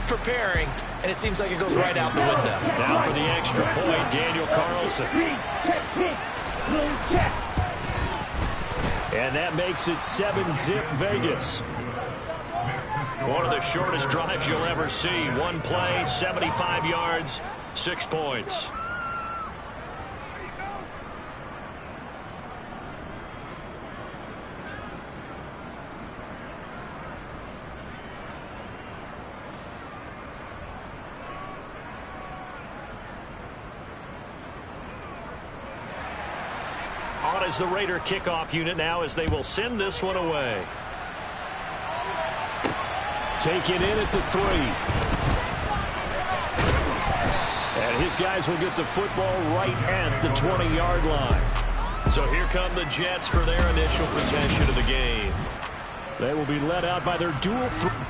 preparing, and it seems like it goes right out the window. Now for the extra point, Daniel Carlson. And that makes it 7-zip Vegas. One of the shortest drives you'll ever see. One play, 75 yards, 6 points. On is the Raider kickoff unit now as they will send this one away. Taken in at the 3. And his guys will get the football right at the 20-yard line. So here come the Jets for their initial possession of the game. They will be led out by their dual threat.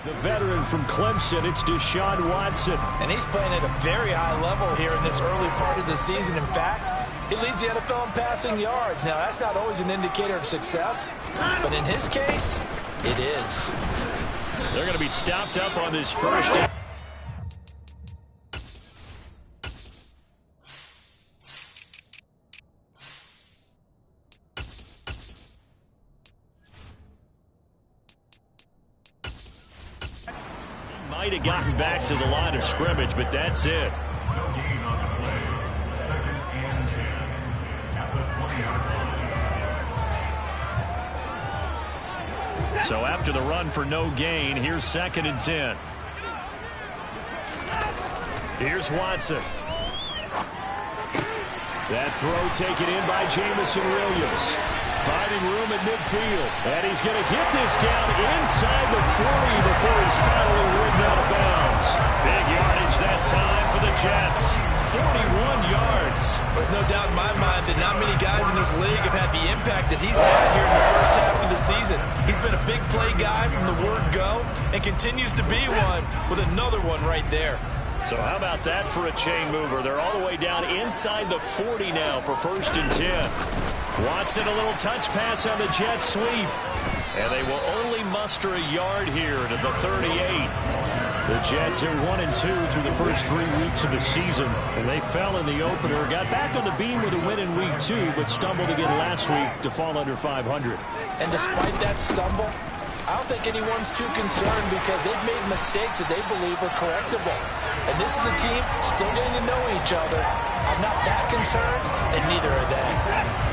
The veteran from Clemson, it's Deshaun Watson. And he's playing at a very high level here in this early part of the season. In fact, he leads the NFL in passing yards. Now, that's not always an indicator of success, but in his case, it is. They're going to be stopped up on this first. Might have gotten back to the line of scrimmage, but that's it. So after the run for no gain, here's 2nd and 10. Here's Watson. That throw taken in by Jameson Williams. Finding room at midfield. And he's going to get this down inside the 40 before he's finally ridden out of bounds. Big yardage that time for the Jets. 41 yards. There's no doubt in my mind that not many guys in this league have had the impact that he's had here in the first half of the season. He's been a big play guy from the word go and continues to be one with another one right there. So how about that for a chain mover? They're all the way down inside the 40 now for 1st and 10. Watson, a little touch pass on the jet sweep. And they will only muster a yard here to the 38. The Jets are 1-2 through the first 3 weeks of the season. And they fell in the opener. Got back on the beam with a win in week 2, but stumbled again last week to fall under 500. And despite that stumble, I don't think anyone's too concerned because they've made mistakes that they believe are correctable. And this is a team still getting to know each other. I'm not that concerned, and neither are they.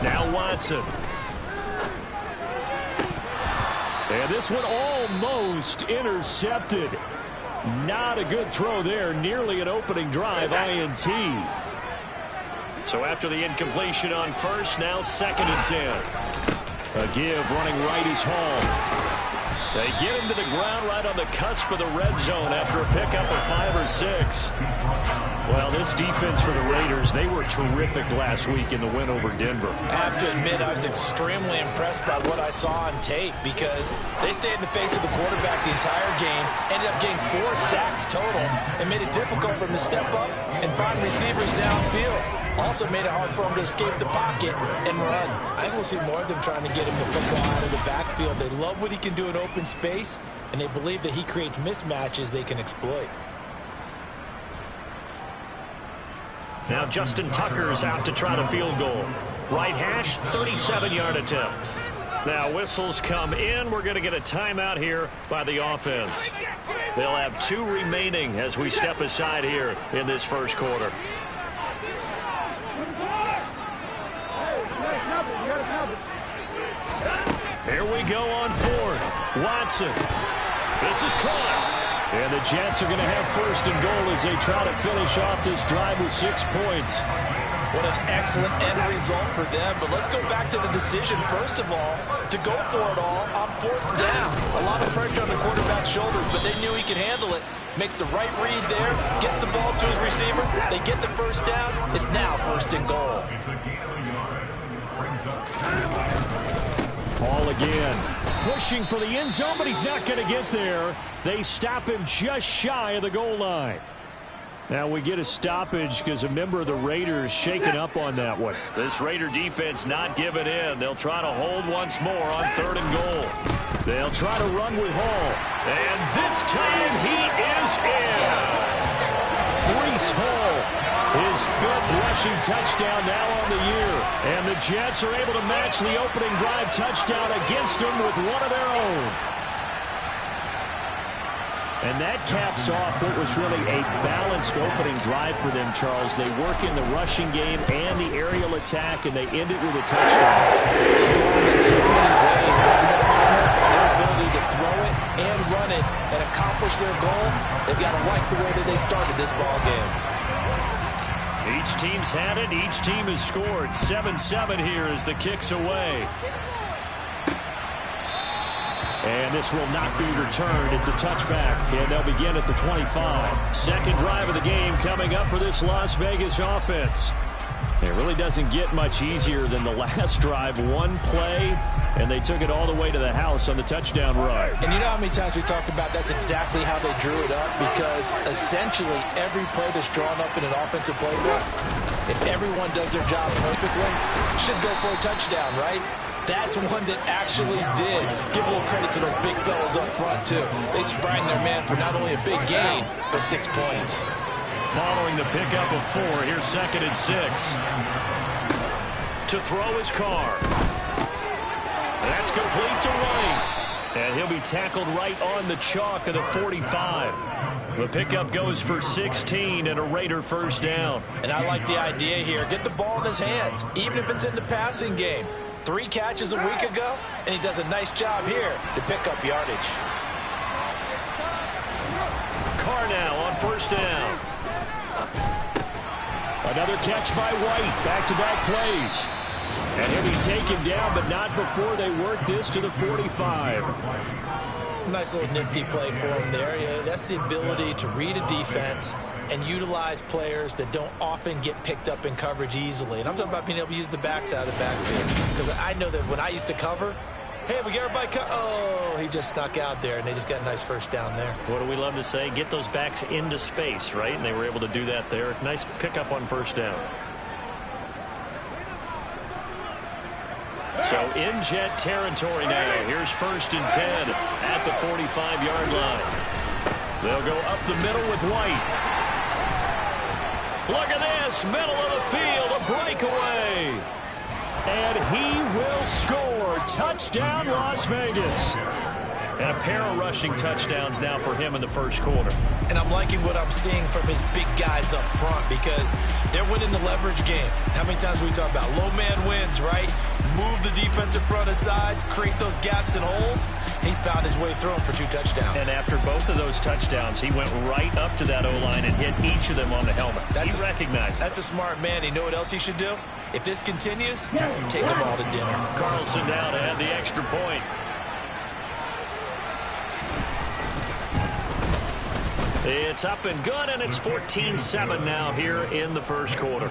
Now Watson. And this one almost intercepted. Not a good throw there. Nearly an opening drive, INT. So after the incompletion on first, now 2nd and 10. A give running right is Hall. They get him to the ground right on the cusp of the red zone after a pickup of 5 or 6. Well, this defense for the Raiders, they were terrific last week in the win over Denver. I have to admit, I was extremely impressed by what I saw on tape because they stayed in the face of the quarterback the entire game, ended up getting 4 sacks total, and made it difficult for him to step up and find receivers downfield. Also made it hard for him to escape the pocket and run. I think we'll see more of them trying to get him the football out of the backfield. They love what he can do in open space, and they believe that he creates mismatches they can exploit. Now Justin Tucker's out to try the field goal. Right hash, 37-yard attempt. Now whistles come in. We're going to get a timeout here by the offense. They'll have 2 remaining as we step aside here in this first quarter. Here we go on 4th. Watson. This is caught. And the Jets are going to have 1st and goal as they try to finish off this drive with 6 points. What an excellent end result for them. But let's go back to the decision, first of all, to go for it all on 4th down. A lot of pressure on the quarterback's shoulders, but they knew he could handle it. Makes the right read there, gets the ball to his receiver. They get the 1st down. It's now 1st and goal. Ball again. Pushing for the end zone, but he's not going to get there. They stop him just shy of the goal line. Now we get a stoppage because a member of the Raiders shaken up on that one. This Raider defense not giving in. They'll try to hold once more on 3rd and goal. They'll try to run with Hall. And this time he is in. Breece Hall, his 5th rushing touchdown now on the year. And the Jets are able to match the opening drive touchdown against them with one of their own. And that caps off what was really a balanced opening drive for them, Charles. They work in the rushing game and the aerial attack, and they end it with a touchdown. Strong in so many ways. Their ability to throw it and run it and accomplish their goal, they've got to like the way that they started this ball game. Each team's had it. Each team has scored. 7-7 here as the kick's away. And this will not be returned. It's a touchback, and they'll begin at the 25. Second drive of the game coming up for this Las Vegas offense. It really doesn't get much easier than the last drive. One play, and they took it all the way to the house on the touchdown run. And you know how many times we talked about that's exactly how they drew it up, because essentially every play that's drawn up in an offensive playbook, if everyone does their job perfectly, should go for a touchdown, right? That's one that actually did. Give a little credit to those big fellas up front, too. They sprang their man for not only a big gain, but 6 points. Following the pickup of 4, here's 2nd and 6. To throw his car. That's complete to Wright. And he'll be tackled right on the chalk of the 45. The pickup goes for 16 and a Raider 1st down. And I like the idea here. Get the ball in his hands, even if it's in the passing game. 3 catches a week ago, and he does a nice job here to pick up yardage. Carr now on 1st down. Another catch by White. Back-to-back plays. And he'll be taken down, but not before they work this to the 45. Nice little nifty play for him there. Yeah, that's the ability to read a defense and utilize players that don't often get picked up in coverage easily. And I'm talking about being able to use the backs out of the backfield. Because I know that when I used to cover, hey, we got everybody oh, he just snuck out there, and they just got a nice 1st down there. What do we love to say? Get those backs into space, right? And they were able to do that there. Nice pickup on 1st down. So in Jet territory now. Here's 1st and 10 at the 45-yard line. They'll go up the middle with White. Look at this, middle of the field, a breakaway. And he will score. Touchdown, Las Vegas. And a pair of rushing touchdowns now for him in the 1st quarter. And I'm liking what I'm seeing from his big guys up front, because they're winning the leverage game. How many times we talk about low man wins, right? Move the defensive front aside, create those gaps and holes. He's found his way through them for 2 touchdowns. And after both of those touchdowns, he went right up to that O-line and hit each of them on the helmet. He recognized. That's a smart man. You know what else he should do? If this continues, take them all to dinner. Carlson now to add the extra point. It's up and good, and it's 14-7 now here in the 1st quarter.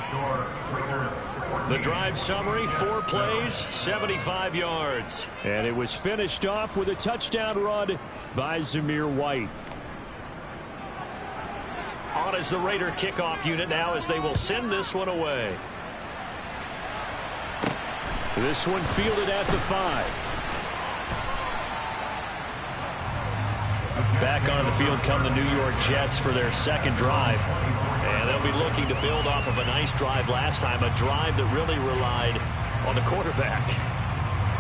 The drive summary, 4 plays, 75 yards. And it was finished off with a touchdown run by Zamir White. On as the Raider kickoff unit now, as they will send this one away. This one fielded at the 5. Back on the field come the New York Jets for their 2nd drive. And they'll be looking to build off of a nice drive last time, a drive that really relied on the quarterback.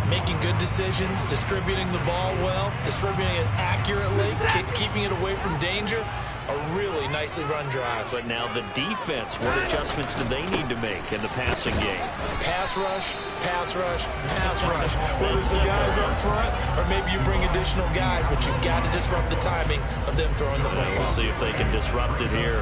making good decisions, distributing the ball well, distributing it accurately, keeping it away from danger. A really nicely run drive. But now the defense, what adjustments do they need to make in the passing game? Pass rush, pass rush, pass rush. Whether it's the guys up front or maybe you bring additional guys, but you've got to disrupt the timing of them throwing the football. We'll see if they can disrupt it here.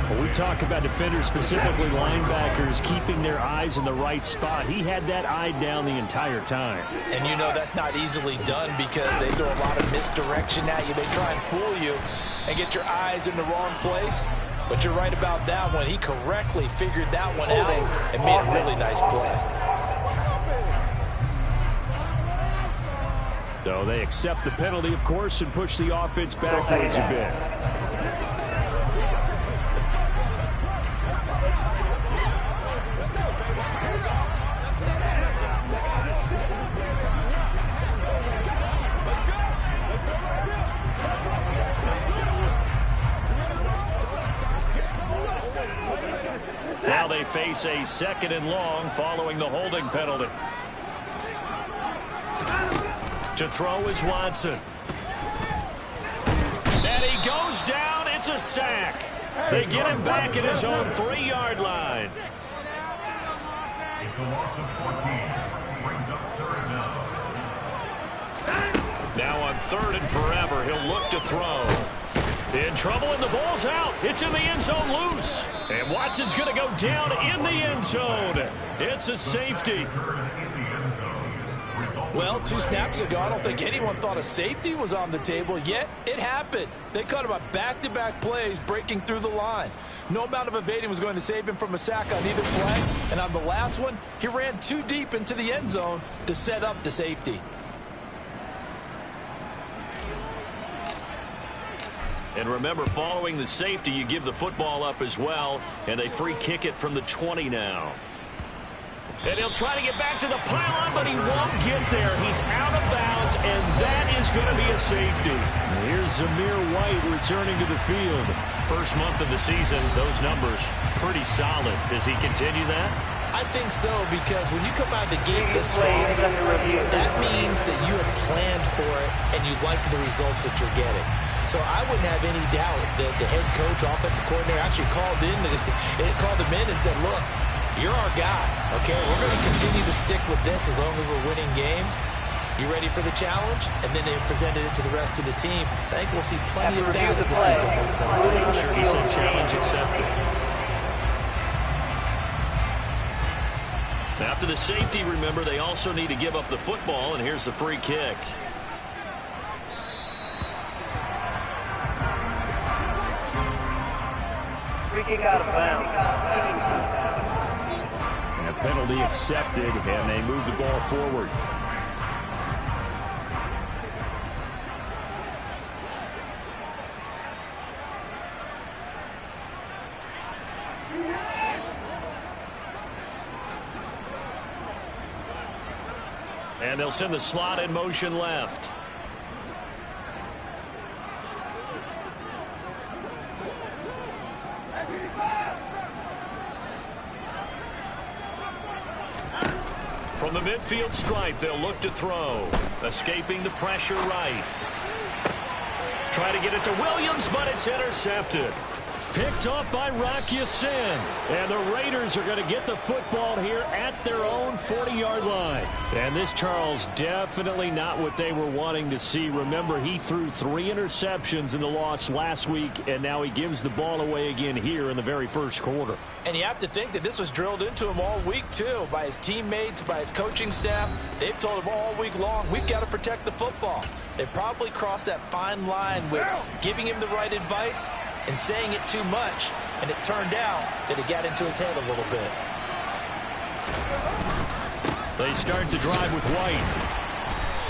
Well, we talk about defenders, specifically linebackers, keeping their eyes in the right spot. He had that eye down the entire time. And you know that's not easily done because they throw a lot of misdirection at you. They try and fool you and get your eyes in the wrong place. But you're right about that one. He correctly figured that one out and made a really nice play. So they accept the penalty, of course, and push the offense backwards a bit. Now they face a 2nd and long following the holding penalty. To throw is Watson. And he goes down. It's a sack. They get him back at his own 3-yard line. Now on 3rd and forever, he'll look to throw. In trouble, and the ball's out. It's in the end zone loose. And Watson's going to go down in the end zone. It's a safety. Well, 2 snaps ago, I don't think anyone thought a safety was on the table, yet it happened. They caught him on back-to-back plays breaking through the line. No amount of evading was going to save him from a sack on either play. And on the last one, he ran too deep into the end zone to set up the safety. And remember, following the safety, you give the football up as well, and they free kick it from the 20 now. And he'll try to get back to the pylon, but he won't get there. He's out of bounds, and that is going to be a safety. Here's Zamir White returning to the field. First month of the season, those numbers pretty solid. Does he continue that? I think so, because when you come out of the gate this strong, that means that you have planned for it and you like the results that you're getting. So I wouldn't have any doubt that the head coach, offensive coordinator, actually called him in and said, look, you're our guy, okay? We're going to continue to stick with this as long as we're winning games. You ready for the challenge? And then they presented it to the rest of the team. I think we'll see plenty of that as the season moves on. I'm sure he said challenge accepted. After the safety, remember, they also need to give up the football, and here's the free kick. Free kick out of bounds. And a penalty accepted, and they move the ball forward. And they'll send the slot in motion left. From the midfield stripe, they'll look to throw. Escaping the pressure right. Try to get it to Williams, but it's intercepted. Picked off by Rock Ya-Sin. And the Raiders are going to get the football here at their own 40-yard line. And this, Charles, definitely not what they were wanting to see. Remember, he threw 3 interceptions in the loss last week, and now he gives the ball away again here in the very first quarter. And you have to think that this was drilled into him all week, too, by his teammates, by his coaching staff. They've told him all week long, we've got to protect the football. They probably crossed that fine line with giving him the right advice and saying it too much, and it turned out that it got into his head a little bit. They start to drive with White.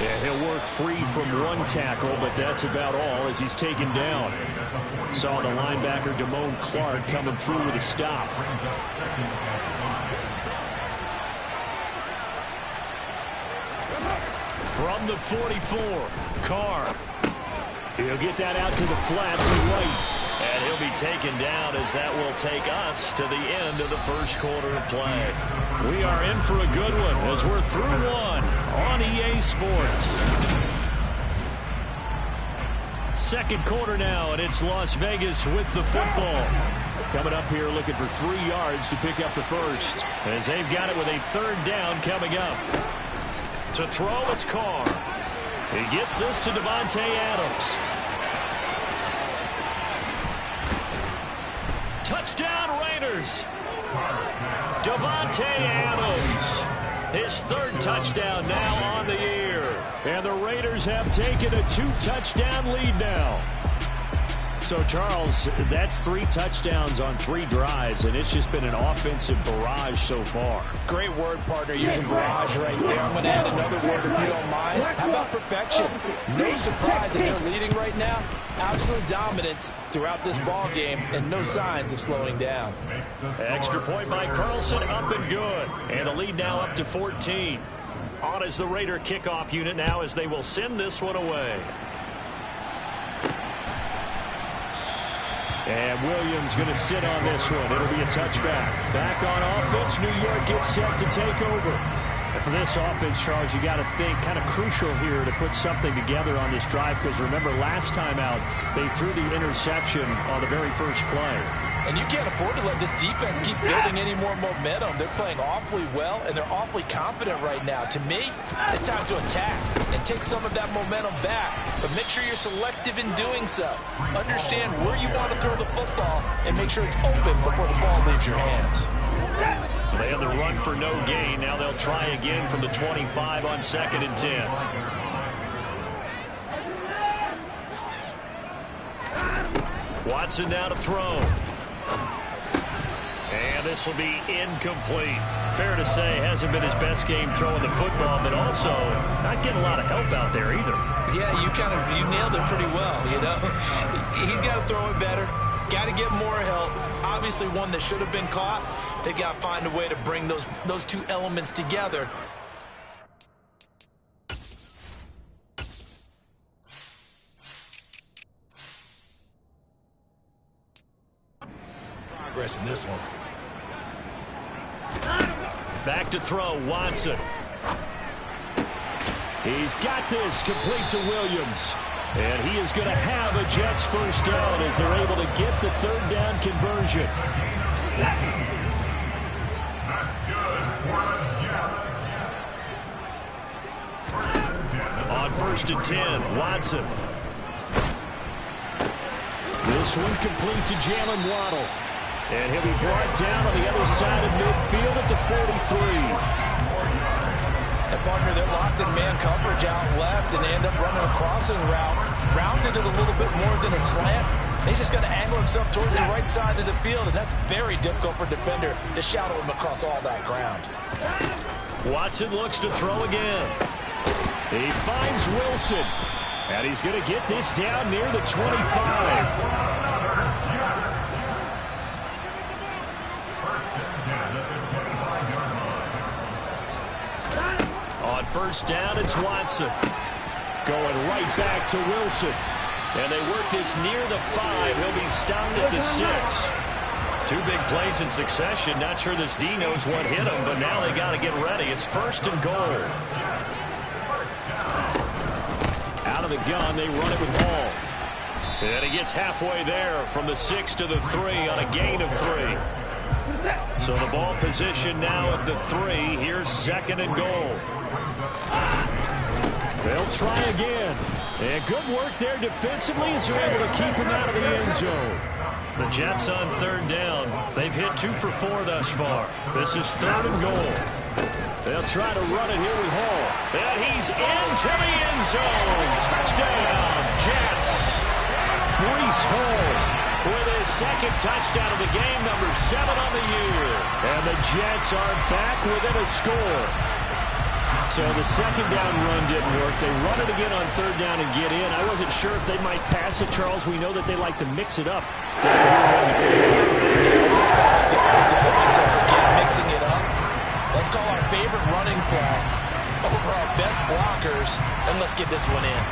Yeah, he'll work free from one tackle, but that's about all as he's taken down. Saw the linebacker Damone Clark coming through with a stop. From the 44, Carr. He'll get that out to the flat to White. And he'll be taken down as that will take us to the end of the first quarter of play. We are in for a good one as we're through one. on EA Sports. Second quarter now, and it's Las Vegas with the football. Coming up here looking for 3 yards to pick up the first, as they've got it with a third down coming up. To throw, it's Carr. He gets this to Davante Adams. Touchdown Raiders. Davante Adams. His third touchdown now on the year. And the Raiders have taken a 2-touchdown lead now. So, Charles, that's 3 touchdowns on 3 drives, and it's just been an offensive barrage so far. Great word, partner, using barrage right there. I'm going to add another word if you don't mind. How about perfection? No surprise that they're leading right now. Absolute dominance throughout this ball game, and no signs of slowing down. Extra point by Carlson, up and good. And the lead now up to 14. On is the Raider kickoff unit now as they will send this one away. And Williams going to sit on this one. It'll be a touchback. Back on offense, New York gets set to take over. And for this offense, Charles, you got to think kind of crucial here to put something together on this drive, because remember last time out they threw the interception on the very first play. And you can't afford to let this defense keep building any more momentum. They're playing awfully well, and they're awfully confident right now. To me, it's time to attack and take some of that momentum back. But make sure you're selective in doing so. Understand where you want to throw the football and make sure it's open before the ball leaves your hands. They have the run for no gain. Now they'll try again from the 25 on 2nd and 10. Watson now to throw. And this will be incomplete. Fair to say, hasn't been his best game throwing the football, but also not getting a lot of help out there either. Yeah, you nailed it pretty well, you know. He's got to throw it better. Got to get more help. Obviously one that should have been caught. They've got to find a way to bring those 2 elements together. Progress in this one. Back to throw, Watson. He's got this complete to Williams. And he is going to have a Jets first down as they're able to get the third down conversion. On 1st and 10, Watson. This one complete to Jalen Waddle. And he'll be brought down on the other side of midfield at the 43. And, partner, they're locked in man coverage out left, and they end up running a crossing route. Rounded it a little bit more than a slant. He's just going to angle himself towards the right side of the field, and that's very difficult for a defender to shadow him across all that ground. Watson looks to throw again. He finds Wilson, and he's going to get this down near the 25. On 1st down, it's Watson. Going right back to Wilson. And they work this near the 5. He'll be stopped at the 6. 2 big plays in succession. Not sure this D knows what hit him, but now they got to get ready. It's 1st and goal. Out of the gun, they run it with Hall. And he gets halfway there from the 6 to the 3 on a gain of 3. So the ball position now at the 3. Here's 2nd and goal. They'll try again. And good work there defensively as they're able to keep him out of the end zone. The Jets on 3rd down. They've hit 2 for 4 thus far. This is 3rd and goal. They'll try to run it here with Hall. And he's into the end zone. Touchdown, Jets. Breece Hall with his 2nd touchdown of the game, number 7 on the year. And the Jets are back within a score. So the 2nd down run didn't work. They run it again on 3rd down and get in. I wasn't sure if they might pass it, Charles. We know that they like to mix it up. Mixing it up. Let's call our favorite running play over our best blockers, and let's get this one in.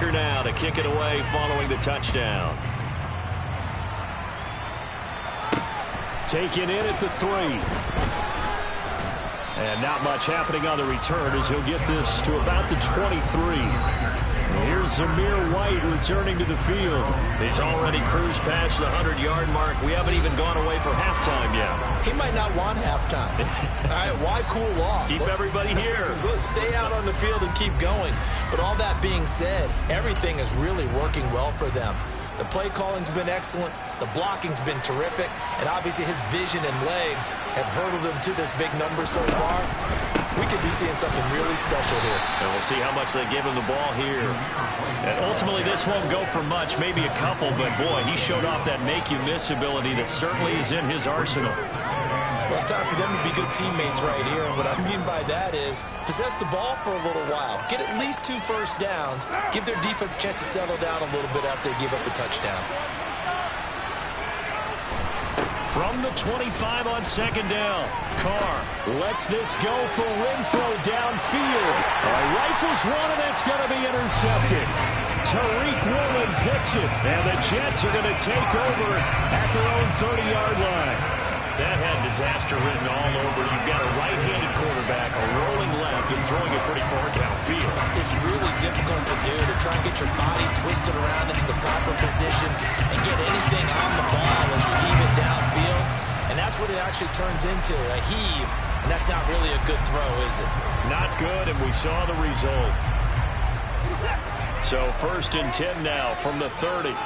kicker now to kick it away following the touchdown. Taken in at the 3. And not much happening on the return as he'll get this to about the 23. Here's Zamir White returning to the field. He's already cruised past the 100-yard mark. We haven't even gone away for halftime yet. He might not want halftime. All right, why cool off? Keep everybody here. Let's stay out on the field and keep going. But all that being said, everything is really working well for them. The play calling's been excellent. The blocking's been terrific. And obviously his vision and legs have hurdled him to this big number so far. We could be seeing something really special here. And we'll see how much they give him the ball here. And ultimately, this won't go for much, maybe a couple. But, boy, he showed off that make-you-miss ability that certainly is in his arsenal. Well, it's time for them to be good teammates right here. And what I mean by that is possess the ball for a little while. Get at least 2 first downs. Give their defense a chance to settle down a little bit after they give up a touchdown. From the 25 on second down, Carr lets this go for Renfro downfield. Rifles one, and that's going to be intercepted. Tariq Woolen picks it, and the Jets are going to take over at their own 30-yard line. That had disaster written all over. You've got a right-handed quarterback, a rolling left, and throwing it pretty far downfield. It's really difficult to do, to try and get your body twisted around into the proper position and get anything on the ball as you heave it downfield. And that's what it actually turns into, a heave. And that's not really a good throw, is it? Not good, and we saw the result. So 1st and 10 now from the 30.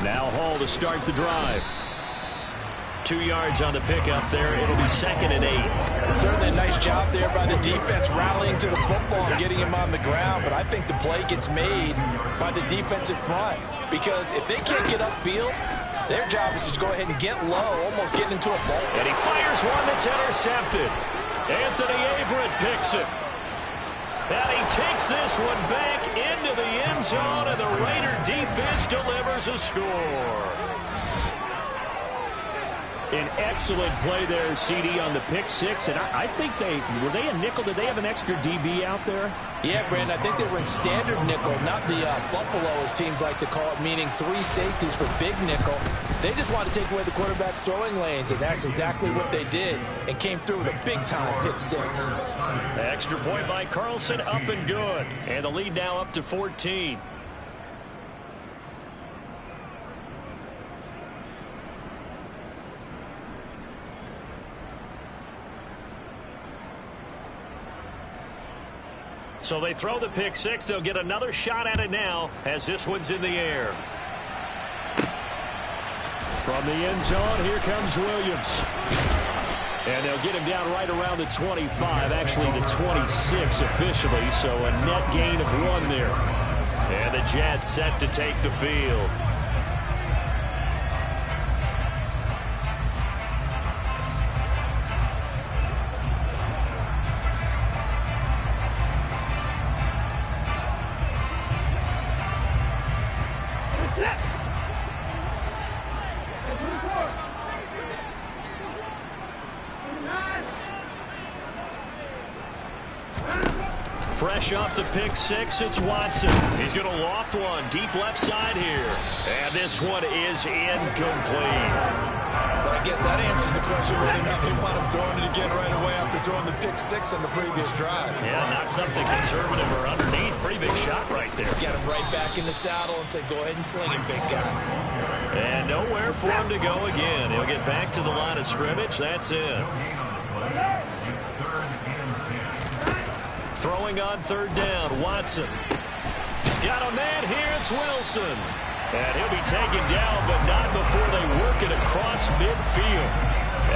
Now Hall to start the drive. 2 yards on the pickup there. It'll be 2nd and 8. Certainly a nice job there by the defense rallying to the football and getting him on the ground. But I think the play gets made by the defensive front. Because if they can't get upfield, their job is to go ahead and get low, almost getting into a ball. And he fires one that's intercepted. Anthony Averett picks it. And he takes this one back into the end zone, and the Raider defense delivers a score. An excellent play there, CD, on the pick 6. And I think were they a nickel? Did they have an extra DB out there? Yeah, Brandon, I think they were in standard nickel, not the Buffalo, as teams like to call it, meaning 3 safeties for big nickel. They just wanted to take away the quarterback's throwing lanes, and that's exactly what they did, and came through with a big-time pick 6. Extra point by Carlson, up and good. And the lead now up to 14. So they throw the pick 6. They'll get another shot at it now as this one's in the air. From the end zone, here comes Williams. And they'll get him down right around the 25, actually the 26 officially, so a net gain of 1 there. And the Jets set to take the field. Fresh off the pick 6, it's Watson. He's going to loft one deep left side here. And this one is incomplete. But I guess that answers the question whether or not they want him throwing it again right away after throwing the pick 6 on the previous drive. Yeah, not something conservative or underneath. Pretty big shot right there. Got him right back in the saddle and say, go ahead and sling it, big guy. And nowhere for him to go again. He'll get back to the line of scrimmage. That's it. Throwing on 3rd down, Watson. Got a man here, it's Wilson. And he'll be taken down, but not before they work it across midfield.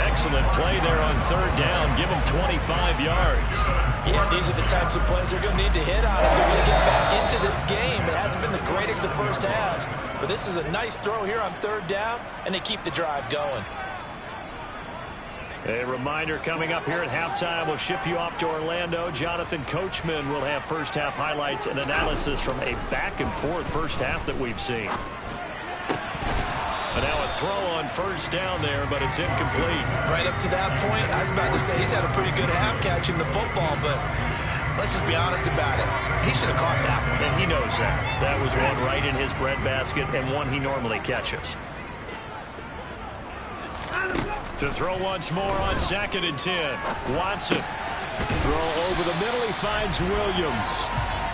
Excellent play there on 3rd down. Give them 25 yards. Yeah, these are the types of plays they're going to need to hit on if they're going to get back into this game. It hasn't been the greatest of first halves, but this is a nice throw here on 3rd down, and they keep the drive going. A reminder coming up here at halftime. We'll ship you off to Orlando. Jonathan Coachman will have first half highlights and analysis from a back-and-forth first half that we've seen. And now a throw on first down there, but it's incomplete. Right up to that point, I was about to say he's had a pretty good half catching the football, but let's just be honest about it. He should have caught that one. And he knows that. That was one right in his breadbasket and one he normally catches. To throw once more on 2nd and 10. Watson. Throw over the middle. He finds Williams.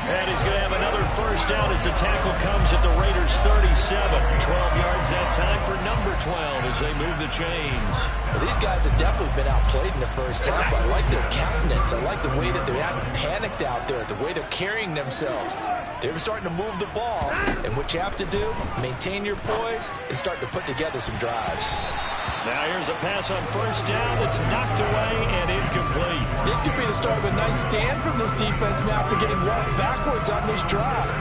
And he's going to have another first down as the tackle comes at the Raiders' 37. 12 yards that time for number 12 as they move the chains. Well, these guys have definitely been outplayed in the first half. I like their countenance. I like the way that they haven't panicked out there, the way they're carrying themselves. They're starting to move the ball. And what you have to do, maintain your poise and start to put together some drives. Now here's a pass on first down that's knocked away and incomplete. This could be the start of a nice stand from this defense now after getting walked backwards on this drive.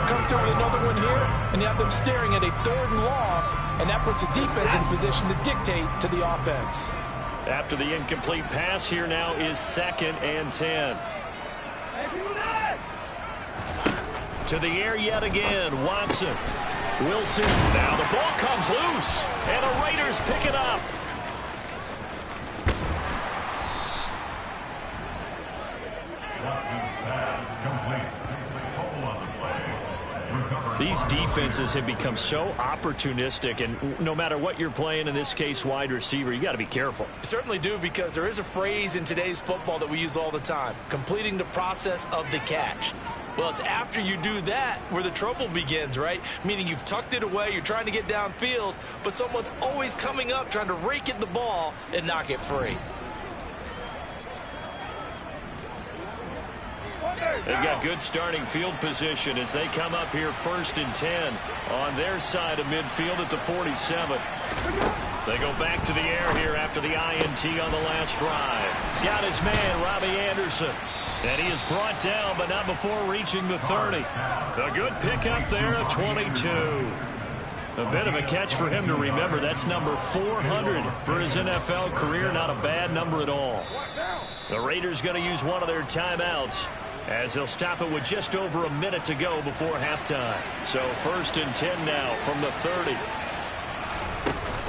Come through with another one here, and you have them staring at a 3rd and long, and that puts the defense in position to dictate to the offense. After the incomplete pass, here now is 2nd and 10. To the air yet again, Watson. Wilson. Now the ball comes loose, and the Raiders pick it up. These defenses have become so opportunistic, and no matter what you're playing, in this case wide receiver, you got to be careful. Certainly do, because there is a phrase in today's football that we use all the time: completing the process of the catch. Well, it's after you do that where the trouble begins, right? Meaning you've tucked it away, you're trying to get downfield, but someone's always coming up trying to rake at the ball and knock it free. They've got good starting field position as they come up here 1st and 10 on their side of midfield at the 47. They go back to the air here after the INT on the last drive. Got his man, Robbie Anderson. And he is brought down, but not before reaching the 30. A good pickup there at 22. A bit of a catch for him to remember. That's number 400 for his NFL career. Not a bad number at all. The Raiders going to use one of their timeouts as they'll stop it with just over a minute to go before halftime. So 1st and 10 now from the 30.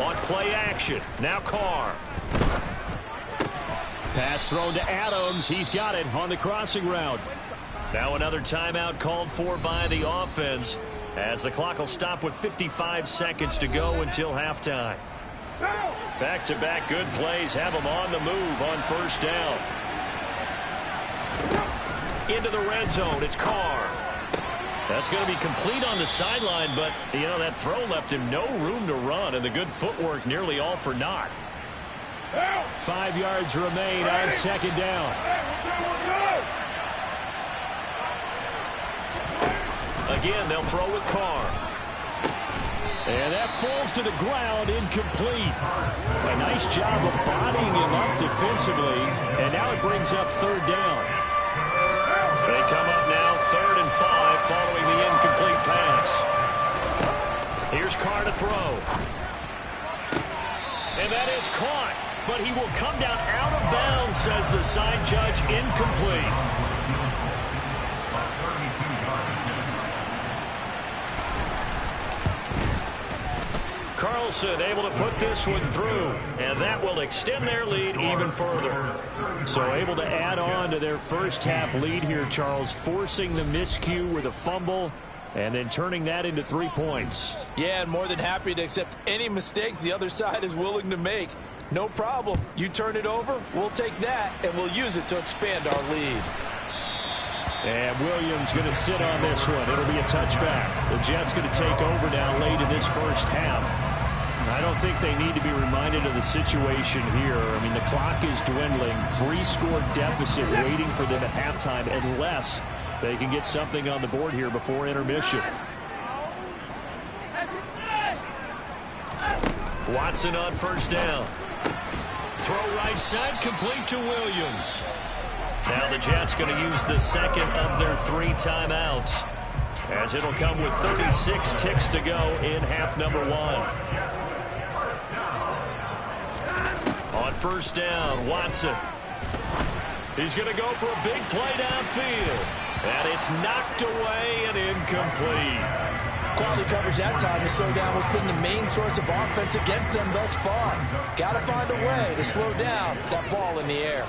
On play action. Now Carr. Pass thrown to Adams. He's got it on the crossing route. Now another timeout called for by the offense as the clock will stop with 55 seconds to go until halftime. Back-to-back good plays have them on the move on first down. Into the red zone. It's Carr. That's going to be complete on the sideline, but, you know, that throw left him no room to run, and the good footwork nearly all for naught. 5 yards remain on 2nd down. Again, they'll throw with Carr. And that falls to the ground, incomplete. A nice job of bodying him up defensively, and now it brings up 3rd down. They come up now 3rd and 5 following the incomplete pass. Here's Carr to throw. And that is caught. But he will come down out of bounds, says the side judge, incomplete. Carlson able to put this one through, and that will extend their lead even further. So able to add on to their first half lead here, Charles, forcing the miscue with a fumble and then turning that into 3 points. Yeah, and more than happy to accept any mistakes the other side is willing to make. No problem. You turn it over, we'll take that, and we'll use it to expand our lead. And Williams going to sit on this one. It'll be a touchback. The Jets going to take over now late in this first half. I don't think they need to be reminded of the situation here. I mean, the clock is dwindling. 3-score deficit waiting for them at halftime unless they can get something on the board here before intermission. Watson on first down. Throw right side, complete to Williams. Now the Jets going to use the second of their 3 timeouts, as it'll come with 36 ticks to go in half number 1. On first down. Watson. He's going to go for a big play downfield. And it's knocked away and incomplete. Quality coverage that time to slow down what's been the main source of offense against them thus far. Got to find a way to slow down that ball in the air.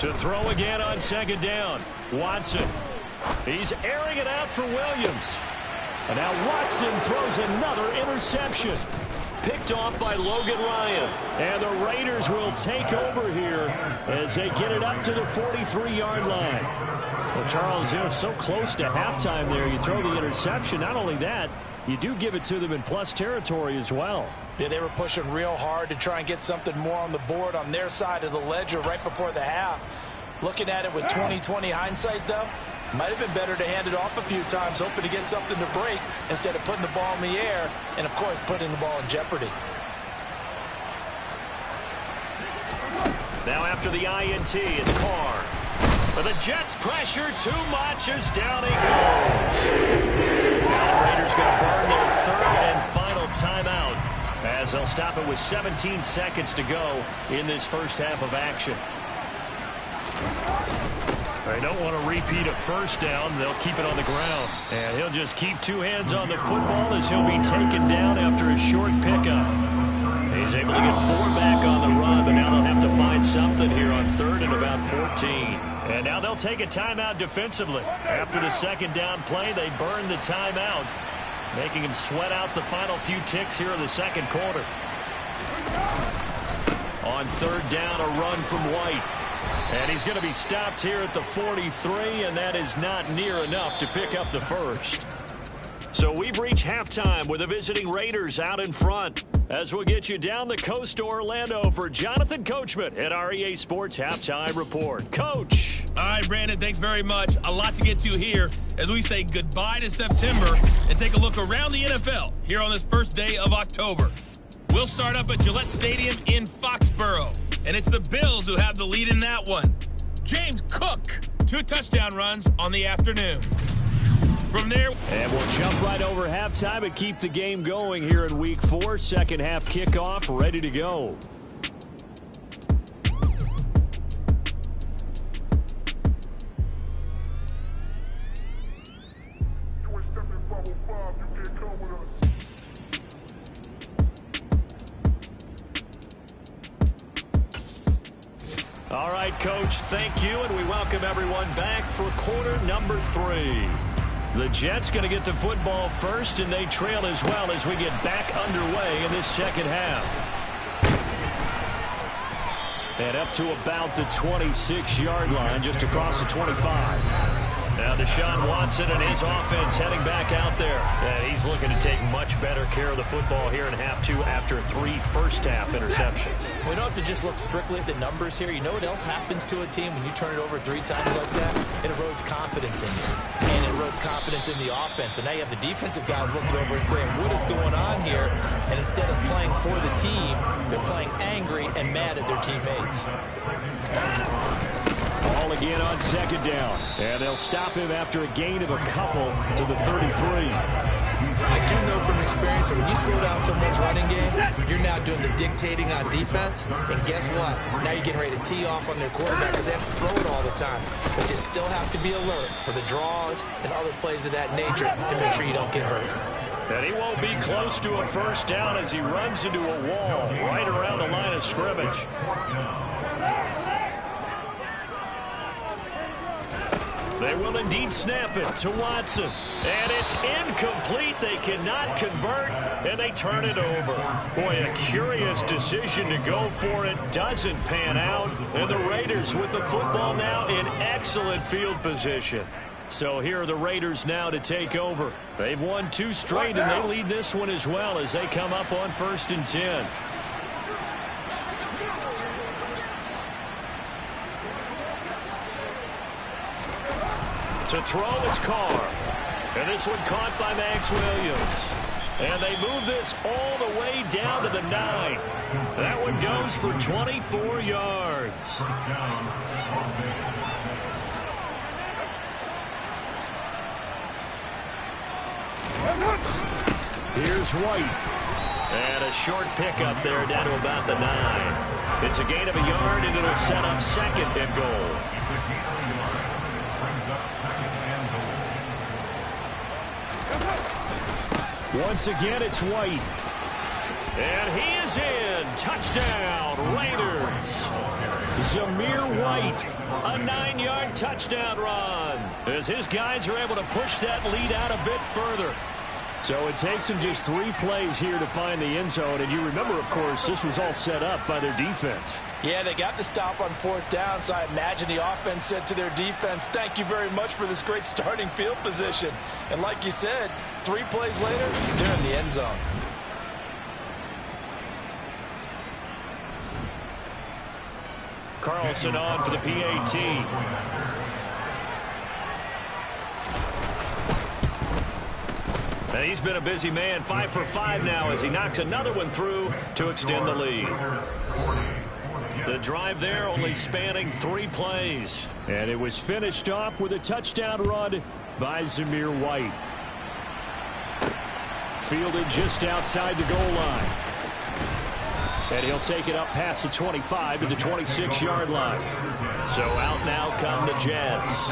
To throw again on second down. Watson. He's airing it out for Williams. And now Watson throws another interception. Picked off by Logan Ryan. And the Raiders will take over here as they get it up to the 43-yard line. Well, Charles, so close to halftime there. You throw the interception. Not only that, you do give it to them in plus territory as well. Yeah, they were pushing real hard to try and get something more on the board on their side of the ledger right before the half. Looking at it with 20/20 hindsight, though, might have been better to hand it off a few times, hoping to get something to break instead of putting the ball in the air and, of course, putting the ball in jeopardy. Now after the INT, it's Carr. But the Jets pressure too much as down he goes. Now the Raiders going to burn their third and final timeout as they'll stop it with 17 seconds to go in this first half of action. They don't want to repeat a first down. They'll keep it on the ground. And he'll just keep two hands on the football as he'll be taken down after a short pickup. He's able to get four back on the run, but now they'll have to find something here on third and about 14. And now they'll take a timeout defensively. After the second down play, they burn the timeout, making him sweat out the final few ticks here in the second quarter. On third down, a run from White. And he's going to be stopped here at the 43, and that is not near enough to pick up the first. So we've reached halftime with the visiting Raiders out in front. As we'll get you down the coast to Orlando for Jonathan Coachman at our EA Sports Halftime Report. Coach. All right, Brandon, thanks very much. A lot to get to here as we say goodbye to September and take a look around the NFL here on this first day of October. We'll start up at Gillette Stadium in Foxborough, and it's the Bills who have the lead in that one. James Cook, 2 touchdown runs on the afternoon. From there, and we'll jump right over halftime and keep the game going here in Week 4. Second half kickoff, ready to go. All right, Coach, thank you, and we welcome everyone back for quarter number 3. The Jets going to get the football first, and they trail as well as we get back underway in this second half. And up to about the 26-yard line, just across the 25. Now Deshaun Watson and his offense heading back out there. And he's looking to take much better care of the football here in half 2 after 3 first-half interceptions. We don't have to just look strictly at the numbers here. You know what else happens to a team when you turn it over 3 times like that? It erodes confidence in you. And it erodes confidence in the offense. And now you have the defensive guys looking over and saying, what is going on here? And instead of playing for the team, they're playing angry and mad at their teammates. Ball again on second down. And they'll stop him after a gain of a couple to the 33. I do know from experience that when you slow down someone's running game, you're now doing the dictating on defense. And guess what? Now you're getting ready to tee off on their quarterback because they have to throw it all the time. But you still have to be alert for the draws and other plays of that nature and make sure you don't get hurt. And he won't be close to a first down as he runs into a wall right around the line of scrimmage. They will indeed snap it to Watson. And it's incomplete. They cannot convert, and they turn it over. Boy, a curious decision to go for it. Doesn't pan out. And the Raiders with the football now in excellent field position. So here are the Raiders now to take over. They've won 2 straight, and they lead this one as well as they come up on 1st and 10. To throw, it's Carr. And this one caught by Max Williams. And they move this all the way down to the 9. That one goes for 24 yards. Here's White. And a short pickup there down to about the 9. It's a gain of a yard, and it'll set up second and goal. Once again, it's White. And he is in. Touchdown, Raiders. Zamir White. A 9-yard touchdown run as his guys are able to push that lead out a bit further. So it takes them just 3 plays here to find the end zone. And you remember, of course, this was all set up by their defense. Yeah, they got the stop on 4th down, so I imagine the offense said to their defense, thank you very much for this great starting field position. And like you said, 3 plays later, they're in the end zone. Carlson on for the PAT. And he's been a busy man, 5 for 5 now as he knocks another one through to extend the lead. The drive there only spanning 3 plays. And it was finished off with a touchdown run by Zamir White. Fielded just outside the goal line. And he'll take it up past the 25 to the 26-yard line. So out now come the Jets.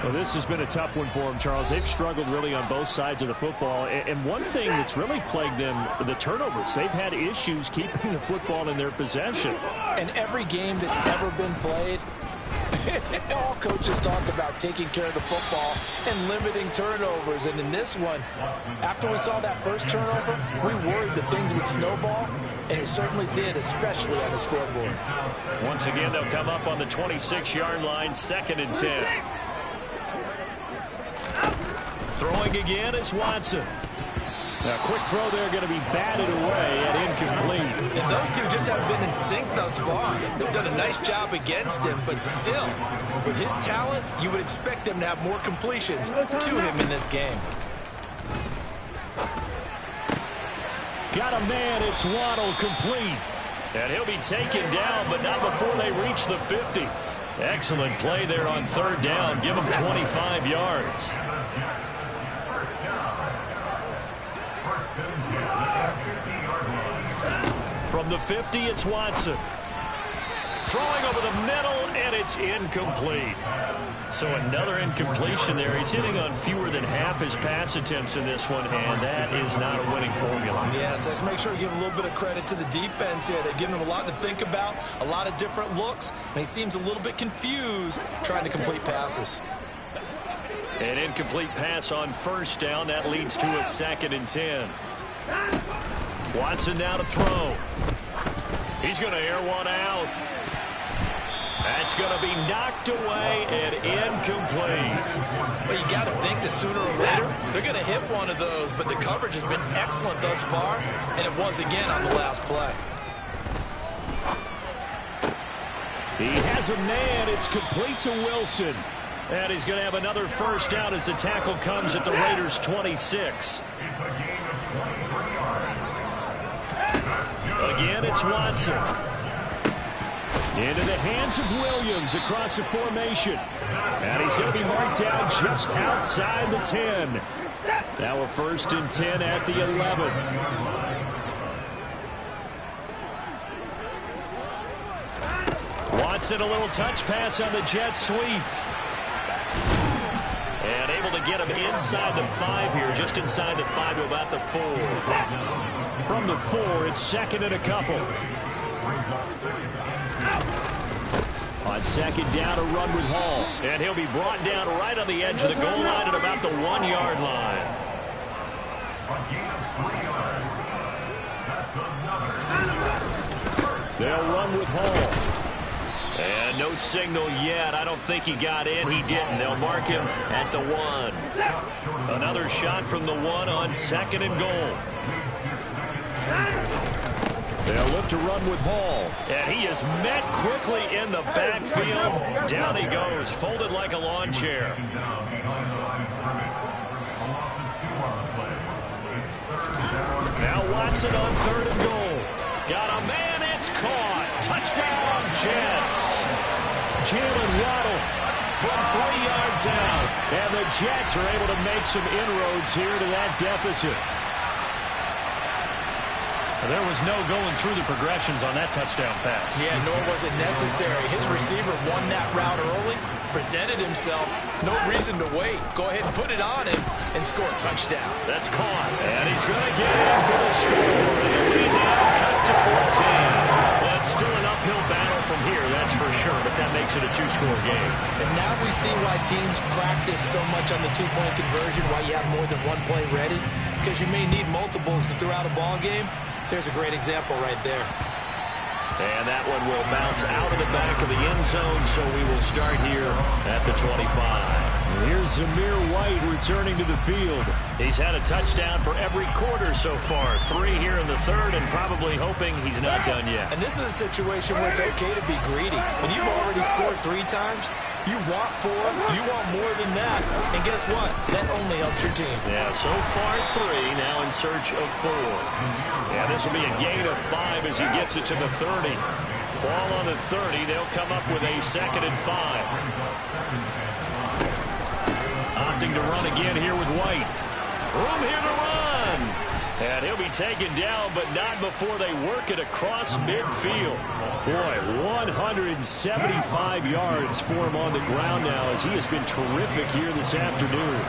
Well, this has been a tough one for them, Charles. They've struggled really on both sides of the football. And one thing that's really plagued them, the turnovers. They've had issues keeping the football in their possession. And every game that's ever been played, all coaches talk about taking care of the football and limiting turnovers. And in this one, after we saw that first turnover, we worried that things would snowball. And it certainly did, especially on the scoreboard. Once again, they'll come up on the 26-yard line, 2nd and 10. Throwing again, it's Watson. A quick throw there going to be batted away and incomplete. And those two just haven't been in sync thus far. They've done a nice job against him, but still, with his talent, you would expect them to have more completions to him in this game. Got a man, it's Waddle, complete. And he'll be taken down, but not before they reach the 50. Excellent play there on 3rd down. Give him 25 yards. From the 50, it's Watson. Throwing over the middle, and it's incomplete. So another incompletion there. He's hitting on fewer than half his pass attempts in this one, and that is not a winning formula. Yes, let's make sure we give a little bit of credit to the defense here. They've given him a lot to think about, a lot of different looks, and he seems a little bit confused trying to complete passes. An incomplete pass on 1st down. That leads to a 2nd and 10. Watson now to throw. He's going to air one out. That's going to be knocked away and incomplete. Well, you got to think that sooner or later they're going to hit one of those, but the coverage has been excellent thus far, and it was again on the last play. He has a man. It's complete to Wilson. And he's going to have another 1st down as the tackle comes at the Raiders' 26. Again, it's Watson. Into the hands of Williams across the formation. And he's going to be marked down just outside the 10. Now a 1st and 10 at the 11. Watson, a little touch pass on the jet sweep. And able to get him inside the 5 here, just inside the 5 to about the 4. From the 4, it's 2nd and a couple. On 2nd down, a run with Hall. And he'll be brought down right on the edge of the goal line at about the 1-yard line. They'll run with Hall. And no signal yet. I don't think he got in. He didn't. They'll mark him at the 1. Another shot from the 1 on 2nd and goal. They'll look to run with Hall. And he is met quickly in the backfield. Down he goes, folded like a lawn chair. Now Watson on 3rd and goal. Got a man, it's caught. Touchdown, Jets. Jalen Waddle from 3 yards out. And the Jets are able to make some inroads here to that deficit. There was no going through the progressions on that touchdown pass. Yeah, nor was it necessary. His receiver won that route early, presented himself. No reason to wait. Go ahead and put it on him and score a touchdown. That's caught. And he's going to get in for the score. And the lead now cut to 14. Well, it's still an uphill battle from here, that's for sure, but that makes it a two-score game. And now we see why teams practice so much on the two-point conversion, why you have more than one play ready, because you may need multiples throughout a ball game. There's a great example right there. And that one will bounce out of the back of the end zone, so we will start here at the 25. Here's Zamir White returning to the field. He's had a touchdown for every quarter so far. 3 here in the third, and probably hoping he's not done yet. And this is a situation where it's okay to be greedy. When you've already scored 3 times, you want 4, you want more than that. And guess what? That only helps your team. Yeah, so far 3, now in search of 4. Yeah, this will be a gain of 5 as he gets it to the 30. Ball on the 30, they'll come up with a 2nd and 5. Opting to run again here with White. Room here to run. And he'll be taken down, but not before they work it across midfield. Boy, 175 yards for him on the ground now as he has been terrific here this afternoon.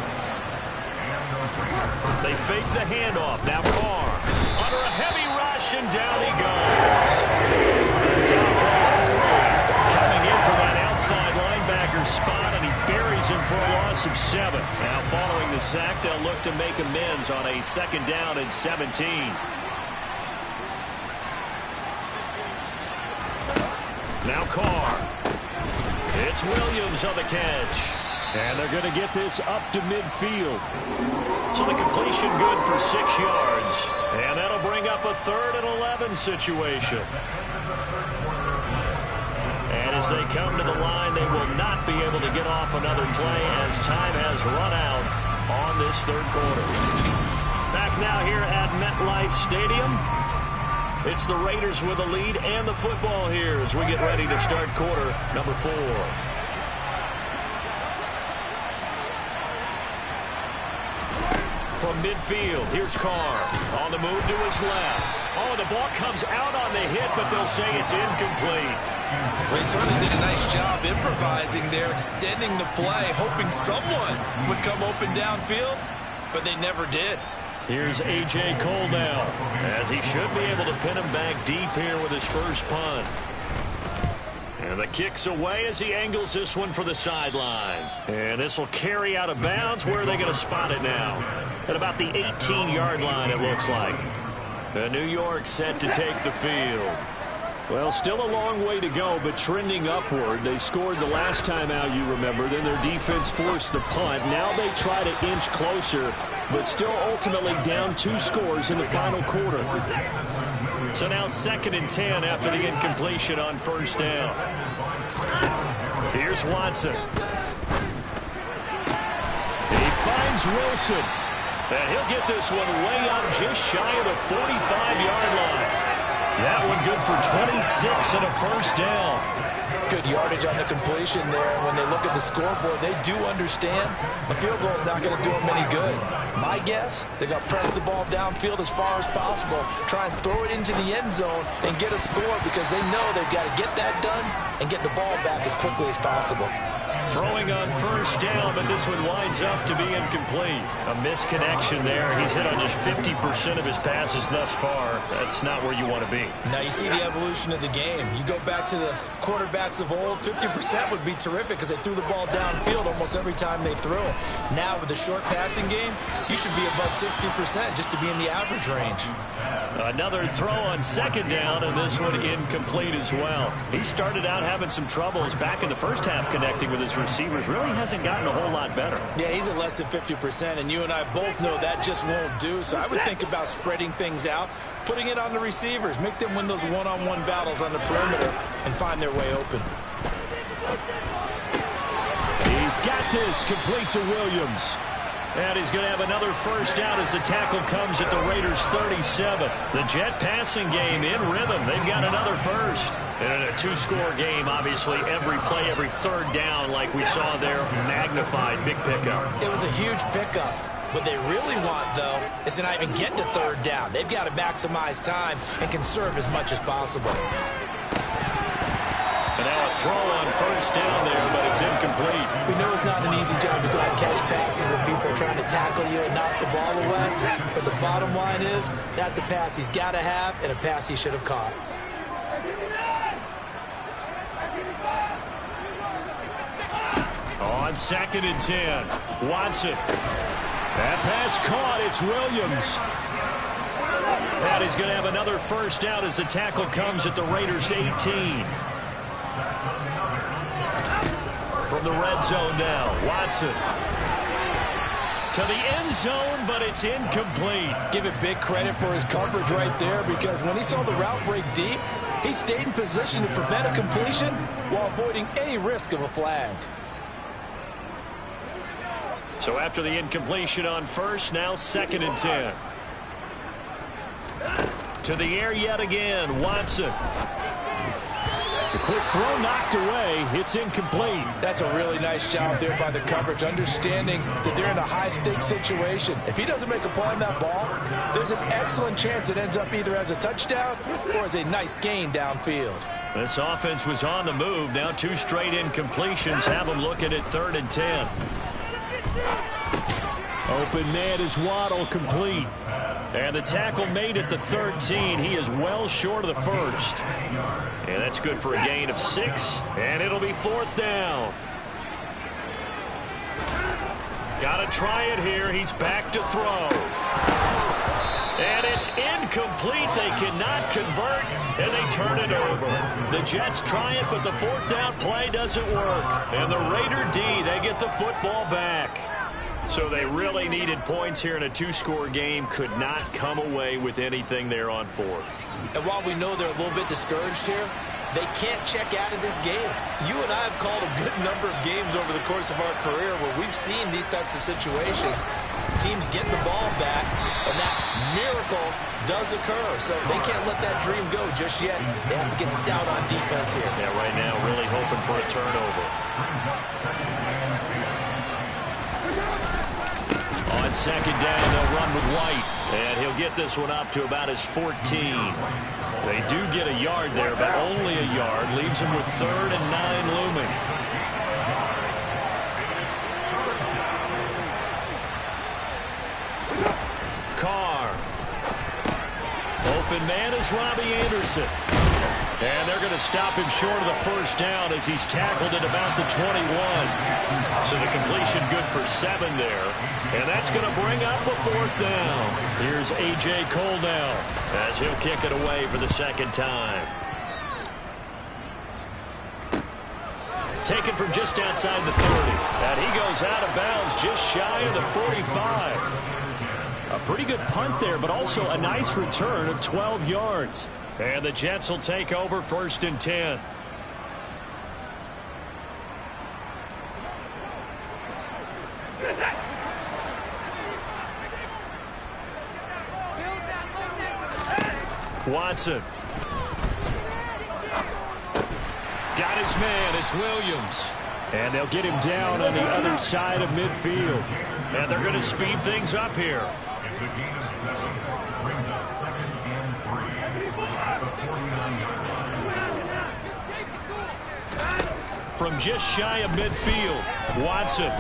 They fake the handoff. Now Carr under a heavy rush, and down he goes. Coming in from that outside linebacker spot, and he buries him for a loss of 7. Now following the sack, they'll look to make amends on a 2nd down and 17. Now Carr. It's Williams on the catch. And they're going to get this up to midfield. So the completion good for 6 yards. And that'll bring up a 3rd and 11 situation. And as they come to the line, they will not be able to get off another play as time has run out on this 3rd quarter. Back now here at MetLife Stadium. It's the Raiders with the lead and the football here as we get ready to start quarter number 4. From midfield, here's Carr on the move to his left. Oh, the ball comes out on the hit, but they'll say it's incomplete. Well, he certainly did a nice job improvising there, extending the play, hoping someone would come open downfield, but they never did. Here's A.J. Cole now, as he should be able to pin him back deep here with his first punt. And the kick's away as he angles this one for the sideline. And this will carry out of bounds. Where are they going to spot it now? At about the 18-yard line, it looks like. And New York set to take the field. Well, still a long way to go, but trending upward. They scored the last time out, you remember. Then their defense forced the punt. Now they try to inch closer, but still ultimately down 2 scores in the final quarter. So now 2nd and 10 after the incompletion on 1st down. Here's Watson. He finds Wilson. And he'll get this one way up just shy of the 45-yard line. That one good for 26 and a 1st down. Good yardage on the completion there. When they look at the scoreboard, they do understand a field goal is not going to do them any good. My guess, they're going to press the ball downfield as far as possible, try and throw it into the end zone and get a score because they know they've got to get that done and get the ball back as quickly as possible. Throwing on 1st down, but this one winds up to be incomplete. A misconnection there. He's hit on just 50% of his passes thus far. That's not where you want to be. Now you see the evolution of the game. You go back to the quarterbacks of old, 50% would be terrific because they threw the ball downfield almost every time they threw it. Now with the short passing game, you should be above 60% just to be in the average range. Another throw on 2nd down, and this one incomplete as well. He started out having some troubles back in the first half connecting with his receivers. Really hasn't gotten a whole lot better. Yeah, he's at less than 50%, and you and I both know that just won't do. So I would think about spreading things out, putting it on the receivers, make them win those one-on-one battles on the perimeter, and find their way open. He's got this complete to Williams. And he's going to have another 1st down as the tackle comes at the Raiders' 37. The Jet passing game in rhythm. They've got another 1st. And a 2-score game, obviously, every play, every 3rd down like we saw there, magnified, big pickup. It was a huge pickup. What they really want, though, is to not even get to third down. They've got to maximize time and conserve as much as possible. And now a throw on first down there, but it's incomplete. We know it's not an easy job to go out and catch passes when people are trying to tackle you and knock the ball away. But the bottom line is, that's a pass he's got to have and a pass he should have caught. On 2nd and 10, Watson. That pass caught. It's Williams. And he's going to have another first down as the tackle comes at the Raiders' 18. From the red zone now, Watson. To the end zone, but it's incomplete. Give it big credit for his coverage right there, because when he saw the route break deep, he stayed in position to prevent a completion while avoiding any risk of a flag. So after the incompletion on first, now 2nd and 10. To the air yet again, Watson. The quick throw knocked away. It's incomplete. That's a really nice job there by the coverage, understanding that they're in a high-stakes situation. If he doesn't make a play on that ball, there's an excellent chance it ends up either as a touchdown or as a nice gain downfield. This offense was on the move. Now 2 straight incompletions have them looking at 3rd and 10. Open man is Waddle, complete. And the tackle made at the 13. He is well short of the first. And that's good for a gain of 6. And it'll be 4th down. Got to try it here. He's back to throw. And it's incomplete. They cannot convert, and they turn it over. The Jets try it, but the 4th down play doesn't work. And the Raider D, they get the football back. So they really needed points here in a 2-score game. Could not come away with anything there on 4th. And while we know they're a little bit discouraged here, they can't check out of this game. You and I have called a good number of games over the course of our career where we've seen these types of situations. Teams get the ball back, and that miracle does occur. So they can't let that dream go just yet. They have to get stout on defense here. Yeah, right now really hoping for a turnover. On 2nd down, they'll run with White. And he'll get this one up to about his 14. They do get a yard there, but only a yard. Leaves him with 3rd and 9 looming. Carr. Open man is Robbie Anderson. And they're going to stop him short of the first down as he's tackled at about the 21. So the completion good for 7 there. And that's going to bring up a 4th down. Here's A.J. Cole now as he'll kick it away for the 2nd time. Taken from just outside the 30. And he goes out of bounds just shy of the 45. A pretty good punt there, but also a nice return of 12 yards. And the Jets will take over 1st and 10. Watson. Got his man. It's Williams. And they'll get him down on the other side of midfield. And they're going to speed things up here. From just shy of midfield, Watson.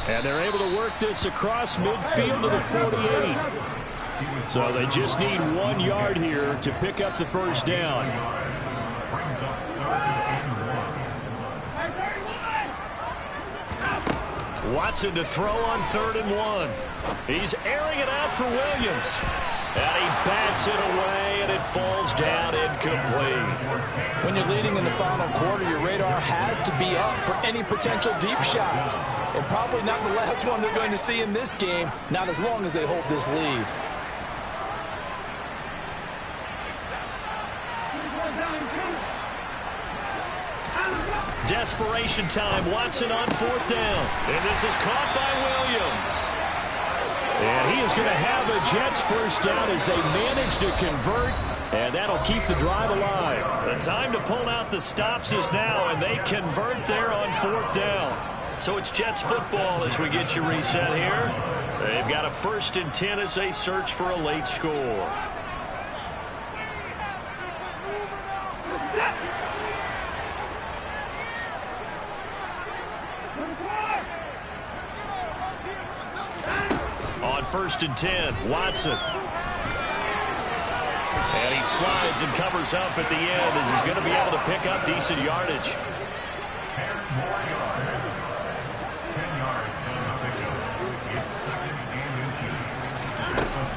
And they're able to work this across midfield to the 48. So they just need 1 yard here to pick up the first down. Watson to throw on 3rd and 1. He's airing it out for Williams. And he bats it away, and it falls down incomplete. When you're leading in the final quarter, your radar has to be up for any potential deep shots. And probably not the last one they're going to see in this game, not as long as they hold this lead. Desperation time. Watson on 4th down. And this is caught by Williams. And he is going to have a Jets first down as they manage to convert. And that'll keep the drive alive. The time to pull out the stops is now, and they convert there on 4th down. So it's Jets football as we get you reset here. They've got a 1st and 10 as they search for a late score. On 1st and 10, Watson. And he slides and covers up at the end as he's going to be able to pick up decent yardage.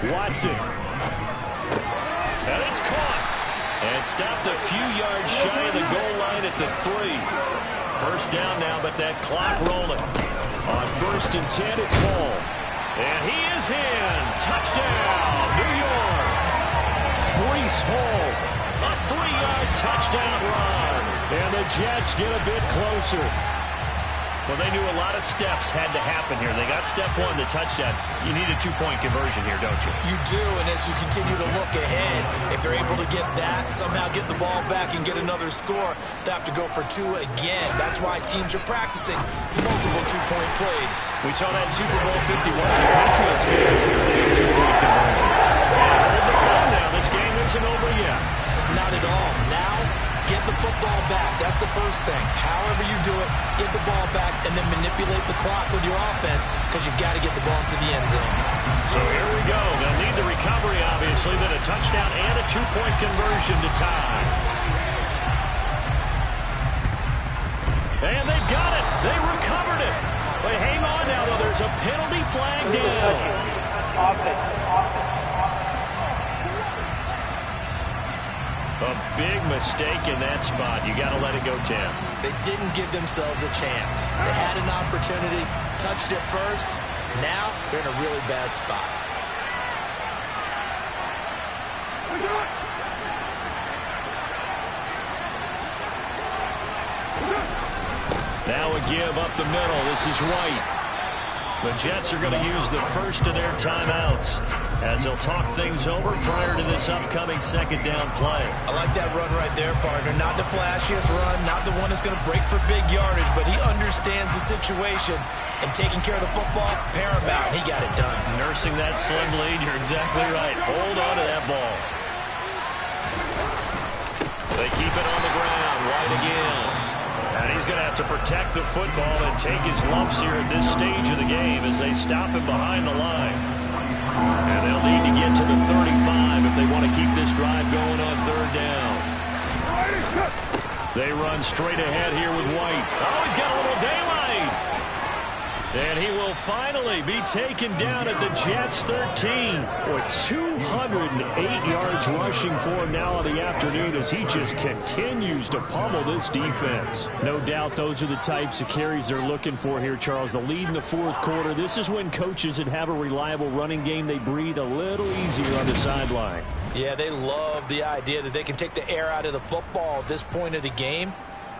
Watson. And it's caught. And stopped a few yards shy of the goal line at the 3. 1st down now, but that clock rolling. On 1st and 10, it's Hall. And he is in. Touchdown, New York. Breece Hall. A 3-yard touchdown run. And the Jets get a bit closer. Well, they knew a lot of steps had to happen here. They got step 1, the touchdown. You need a 2-point conversion here, don't you? You do, and as you continue to look ahead, if they're able to get that, somehow get the ball back and get another score, they have to go for 2 again. That's why teams are practicing multiple 2-point plays. We saw that Super Bowl 51 in the Patriots game. 2-point conversions. And hold the phone now. This game isn't over yet. Not at all. Now, get the football back. That's the first thing. However you do it, get the ball back and then manipulate the clock with your offense because you've got to get the ball to the end zone. So here we go. They'll need the recovery, obviously, then a touchdown and a 2-point conversion to tie. And they've got it. They recovered it. But hang on now, though. There's a penalty flag down. A big mistake in that spot. You got to let it go, Tim. They didn't give themselves a chance. They had an opportunity, touched it first. Now they're in a really bad spot. Now a give up the middle. This is White. The Jets are going to use the first of their timeouts as they'll talk things over prior to this upcoming 2nd down play. I like that run right there, partner. Not the flashiest run, not the one that's going to break for big yardage, but he understands the situation, and taking care of the football, paramount. He got it done. Nursing that slim lead, you're exactly right. Hold on to that ball. They keep it on the ground. White again. And he's going to have to protect the football and take his lumps here at this stage of the game as they stop him behind the line. And they'll need to get to the 35 if they want to keep this drive going on 3rd down. They run straight ahead here with White. Oh, he's got a little daylight. And he will finally be taken down at the Jets 13. With 208 yards rushing for him now in the afternoon as he just continues to pummel this defense. No doubt those are the types of carries they're looking for here, Charles. The lead in the 4th quarter. This is when coaches that have a reliable running game, they breathe a little easier on the sideline. Yeah, they love the idea that they can take the air out of the football at this point of the game.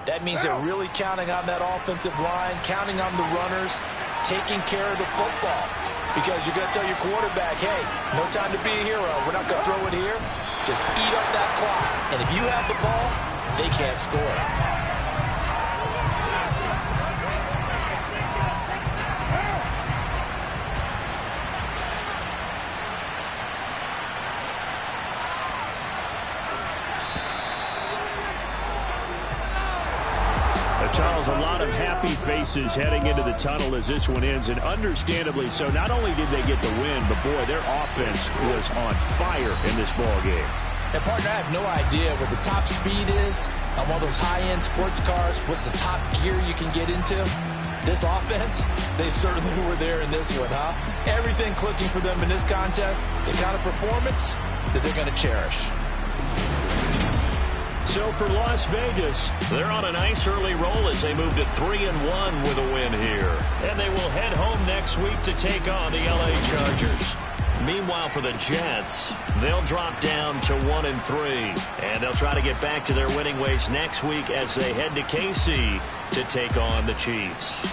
That means they're really counting on that offensive line, counting on the runners, taking care of the football. Because you're going to tell your quarterback, hey, no time to be a hero. We're not going to throw it here. Just eat up that clock. And if you have the ball, they can't score. Charles, a lot of happy faces heading into the tunnel as this one ends, and understandably so. Not only did they get the win, but boy, their offense was on fire in this ball game. And partner, I have no idea what the top speed is on one of those high-end sports cars. What's the top gear you can get into? This offense, they certainly were there in this one, huh? Everything clicking for them in this contest, the kind of performance that they're going to cherish. So for Las Vegas, they're on a nice early roll as they move to 3-1 with a win here. And they will head home next week to take on the LA Chargers. Meanwhile, for the Jets, they'll drop down to 1-3. And they'll try to get back to their winning ways next week as they head to KC to take on the Chiefs.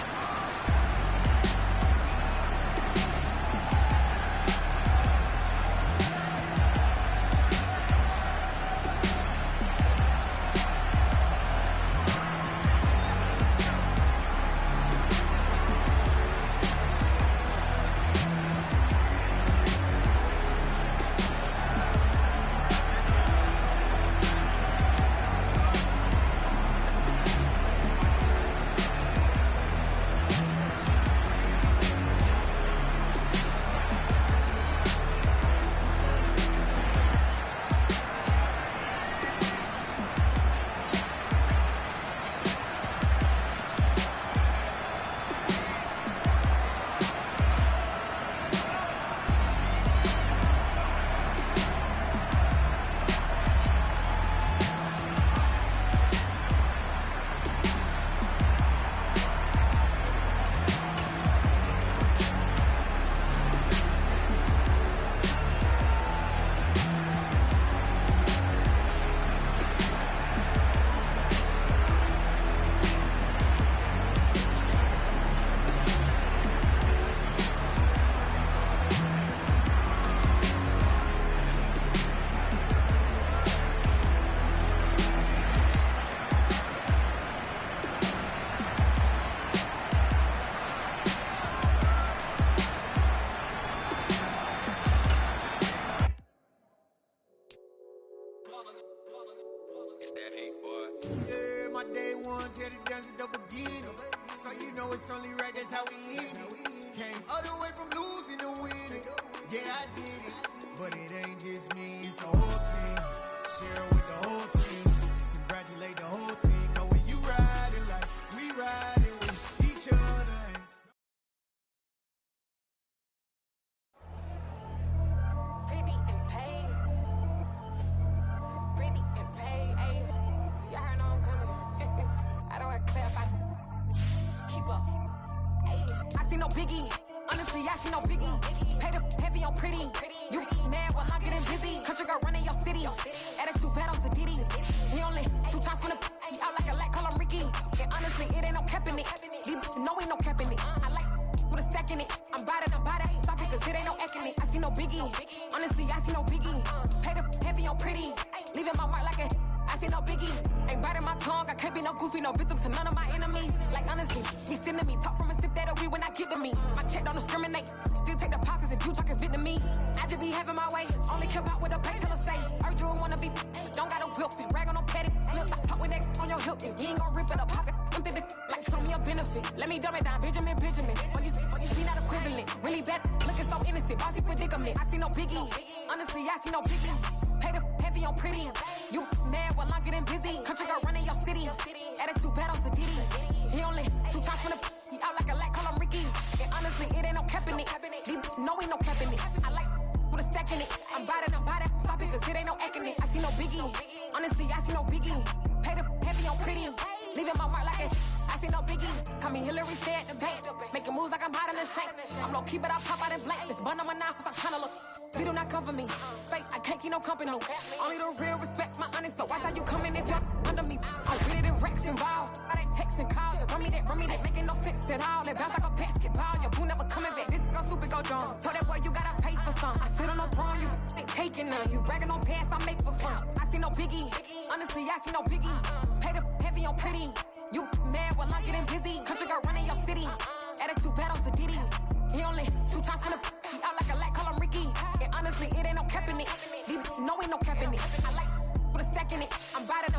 ones here to dance at the beginning. So you know it's only right, that's how we hit it. Came all the way from losing to winning. Yeah, I did it. But it ain't just me, it's the whole team. Share it with the whole team. Congratulate the whole team. Know when you riding like we riding with each other. Pretty and paid. Pretty and paid. Ayy, y'all heard I'm coming. I don't want to clarify. Keep up. Ayy, I see no biggie. Honestly, I see no biggie. Pay the heavy on pretty. You mad while I'm getting busy. Country girl running your city. Attitude bad on Diddy. He only 2 times from the out like a light, call him Ricky. And honestly, it ain't no cap in it. These no ain't no cap in it. I like with a stack in it. I'm bout it. Stop it, cause it ain't no acting it. I see no biggie. Honestly, I see no biggie. Pay the heavy on pretty. Leaving my mark like a I see no biggie. Ain't biting my tongue. I can't be no goofy, no victim to none of my enemies. Like honestly, be sitting to me. Talk from a sip that we when I get to me. My check don't discriminate. Still take deposits if you talking Vietnamese. I just be having my way. Only come out with a pay till I say. Urge you wanna be. Don't got a whip and brag on no petty. Look, I talk with that on your hip. You ain't gon' rip it up, pop it. I'm thinking like show me a benefit. Let me dumb it down, Benjamin. When you be not equivalent. Really bad, looking so innocent. Bossy predicament. I see no biggie. Honestly, I see no biggie. Pay the heavy on pretty. You mad while I'm getting busy. Country girl running your city. Attitude bad on Diddy. He only 2 times from the he out like a light, call him Ricky. And honestly, it ain't no cap in it. These no ain't no cap in it. I like with a stack in it. I'm bout it. Stop it, cause it ain't no acting it. I see no biggie. Honestly, I see no biggie. Pay the heavy on pretty. Leaving my mark like it. I see no biggie. Call me Hillary, stay at the bank. Making moves like I'm hot in the shank. I'm low key, but I pop out in blank. This bun on my knife, I'm tryna look. They do not come for me. Fake, I can't keep no company. Only the real respect my honest. So watch how you coming if you're under me. I'm with it in Rex involved. I they text and calls. Run me that, making no sense at all. They bounce like a basketball. Your boo never coming back. This go stupid, go dumb. Told that boy you gotta pay for some. I sit on the throne, you ain't taking none. You bragging on past, I make for fun. I see no biggie. Honestly, I see no biggie. Pay the heavy on pretty. You mad while I'm getting busy. Country girl running your city. Attitude bad on Diddy. He only 2 times from the he out like a light, call him Ricky. And honestly, it ain't no cap in it. These no ain't no cap in it. I like with a stack in it. I'm bout it.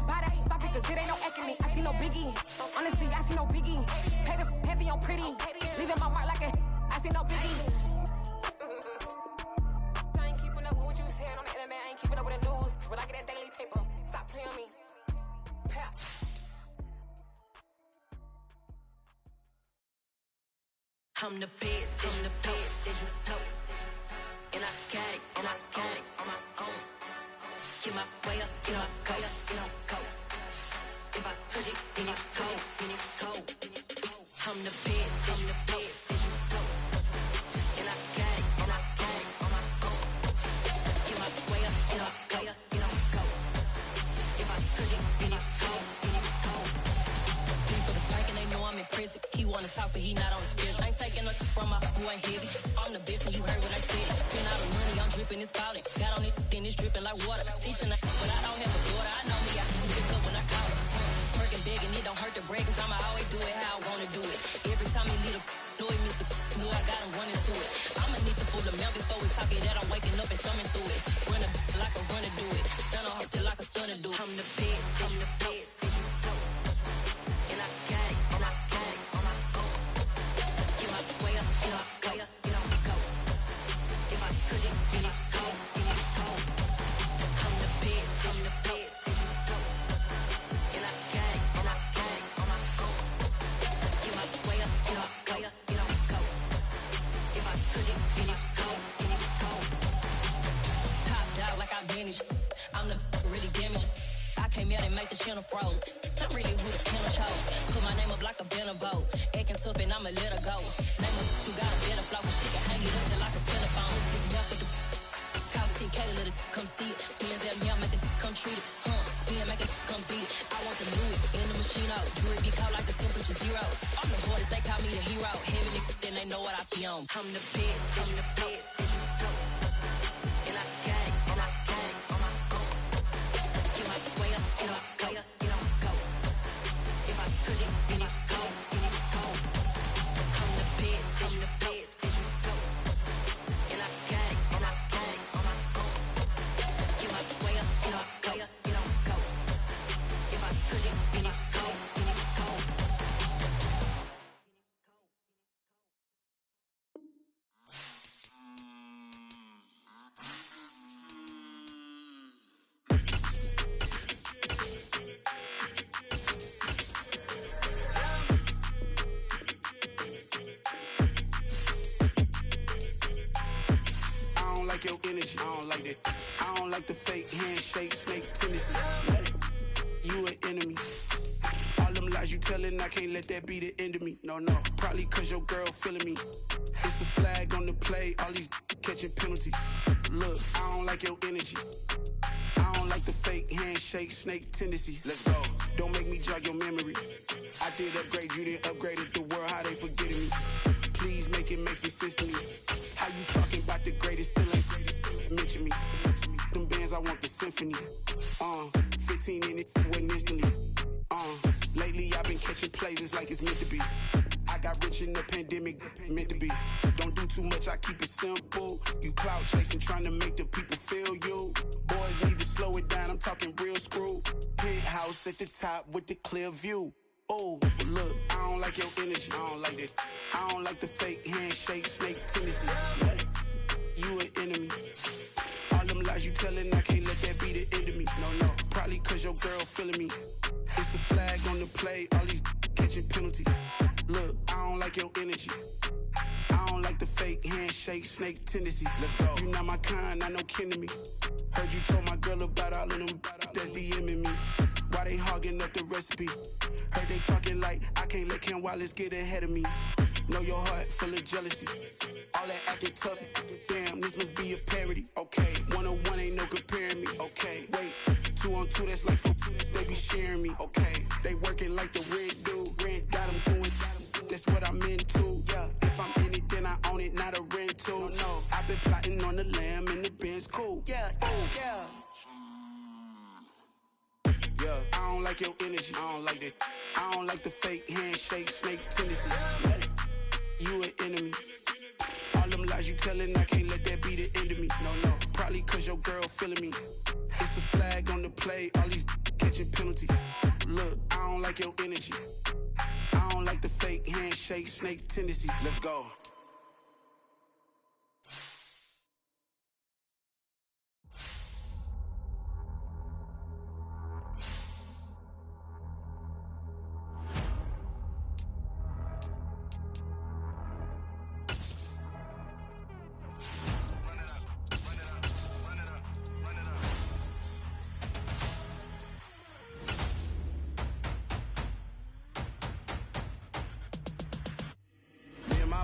Stop it, cause it ain't no acting it. I see no biggie. Honestly, I see no biggie. Pay the heavy on pretty. Leaving my mark like a I see no biggie. I ain't keeping up with what you saying on the internet. I ain't keeping up with the news. When I get that daily paper, stop playing me. Pap. I'm the best, and you know. And I got it on my own. Get my way up, you know, go. If I touch it, then it's cold. I'm the best, and you know. And I got it on my own. Get my way up, you know, go. If I touch it, then it's cold. For the bank and they know I'm in prison. He wanna talk, but he not on the schedule. I ain't taking no from my boy heavy. I'm the best and you heard what I said. Spend all the money, I'm dripping, it's falling. Got on it, then it's dripping like water. Teaching but I don't have a daughter. I know me, I can pick up when I call her. Working big and it don't hurt to break, cause I'ma always do it how I wanna do it. Every time he leave do it, Mr. Knew I got him running to it. I'ma need to pull the mail before we talk it that I'm waking up and thumbing through it. Run like a runner do it. Stun on her till like a stunner do it. I'm the best, and I got it, and I got it on my own. Get my way up, you know, go. If I touch it, then it's cold. I'm the best, and I got it, and I got it on my own. Get my way up, you know, go. If I touch it, then it's cold. Top dog like I vanished. I'm the really damaged. I came out and make the channel froze. I'm really who the piano chose. Put my name up like a banner boat. Acting tough and I'ma let her go. Name her who got a better flow. She can hang it up just like a telephone. Stick me up with the cost 10K to let it come see it. Hands down here, make it come treat it. Spin, make it come beat it. I want to do it in the machine out. Jewelry be caught like the temperature 0. I'm the hardest, they call me the hero. Heavily, then they know what I be on. I'm the best, and you know. And I got it, and I got it on my own. Get my way up, you know, go. If I touch it, then it's cold. I'm the best, and you know. And I got it, and I got it on my own. Get my way up, you know, go. If I touch it, then it's cold. like your energy. I don't like that. I don't like the fake handshake, snake tendency. You an enemy. All them lies you telling, I can't let that be the end of me. No, probably cause your girl feeling me. It's a flag on the play, all these catching penalties. Look, I don't like your energy. I don't like the fake handshake, snake tendency. Let's go. Don't make me jog your memory. I did upgrade you, then upgraded the world, how they forgetting me. Please make it make some sense to me. How you talking about the greatest, still ain't mention me. Them bands, I want the symphony. 15 in it, wasn't instantly. Lately I've been catching plays, it's like it's meant to be. I got rich in the pandemic, meant to be. Don't do too much, I keep it simple. You clout chasing, trying to make the people feel you. Boys need to slow it down, I'm talking real screw. Penthouse at the top with the clear view. Oh, look, I don't like your energy. I don't like that. I don't like the fake handshake, snake tendency. You an enemy. All them lies you telling, I can't let that be the end of me. No, probably cause your girl feeling me. It's a flag on the play, all these catching penalties. Look, I don't like your energy. I don't like the fake handshake, snake tendency. Let's go. You not my kind, not no kin to me. Heard you told my girl about all of them that's DMing me. Why they hogging up the recipe? Heard they talking like I can't let Ken Wallace get ahead of me. Know your heart full of jealousy. All that acting tough, damn, this must be a parody. Okay, 1-on-1 ain't no comparing me. Okay, wait, 2-on-2, that's like 4, they be sharing me. Okay, they working like the red dude. Rent got them going, that's what I'm into. Yeah, if I'm in it, then I own it, not a rental. No, I've been plotting on the lamb and the Benz cool. Yeah, yeah. Yeah, I don't like your energy. I don't like that. I don't like the fake handshake, snake tendency. You an enemy. All them lies you telling, I can't let that be the end of me. No, probably cause your girl feeling me. It's a flag on the play, all these catching penalties. Look, I don't like your energy. I don't like the fake handshake, snake tendency. Let's go.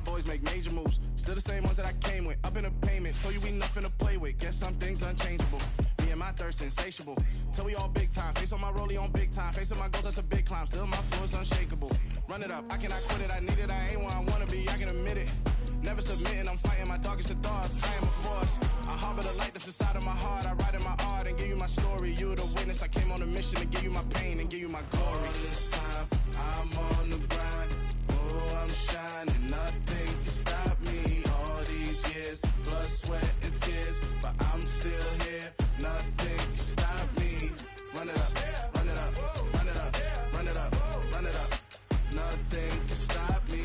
Boys make major moves, still the same ones that I came with. Up in a payment, told you we nothing to play with. Guess some things unchangeable. Me and my thirst insatiable. Till we all big time. Face on my rollie on big time. Facing my goals, that's a big climb. Still my flow is unshakable. Run it up, I cannot quit it. I need it, I ain't where I wanna be. I can admit it. Never submitting, I'm fighting my darkest of thoughts. I am a force. I harbor the light that's inside of my heart. I write in my art and give you my story. You the witness. I came on a mission to give you my pain and give you my glory. All this time, I'm on the grind. Oh, I'm shining. Nothing can stop me. All these years, blood, sweat, and tears. But I'm still here. Nothing can stop me. Run it up, run it up, run it up, run it up, run it up. Nothing can stop me.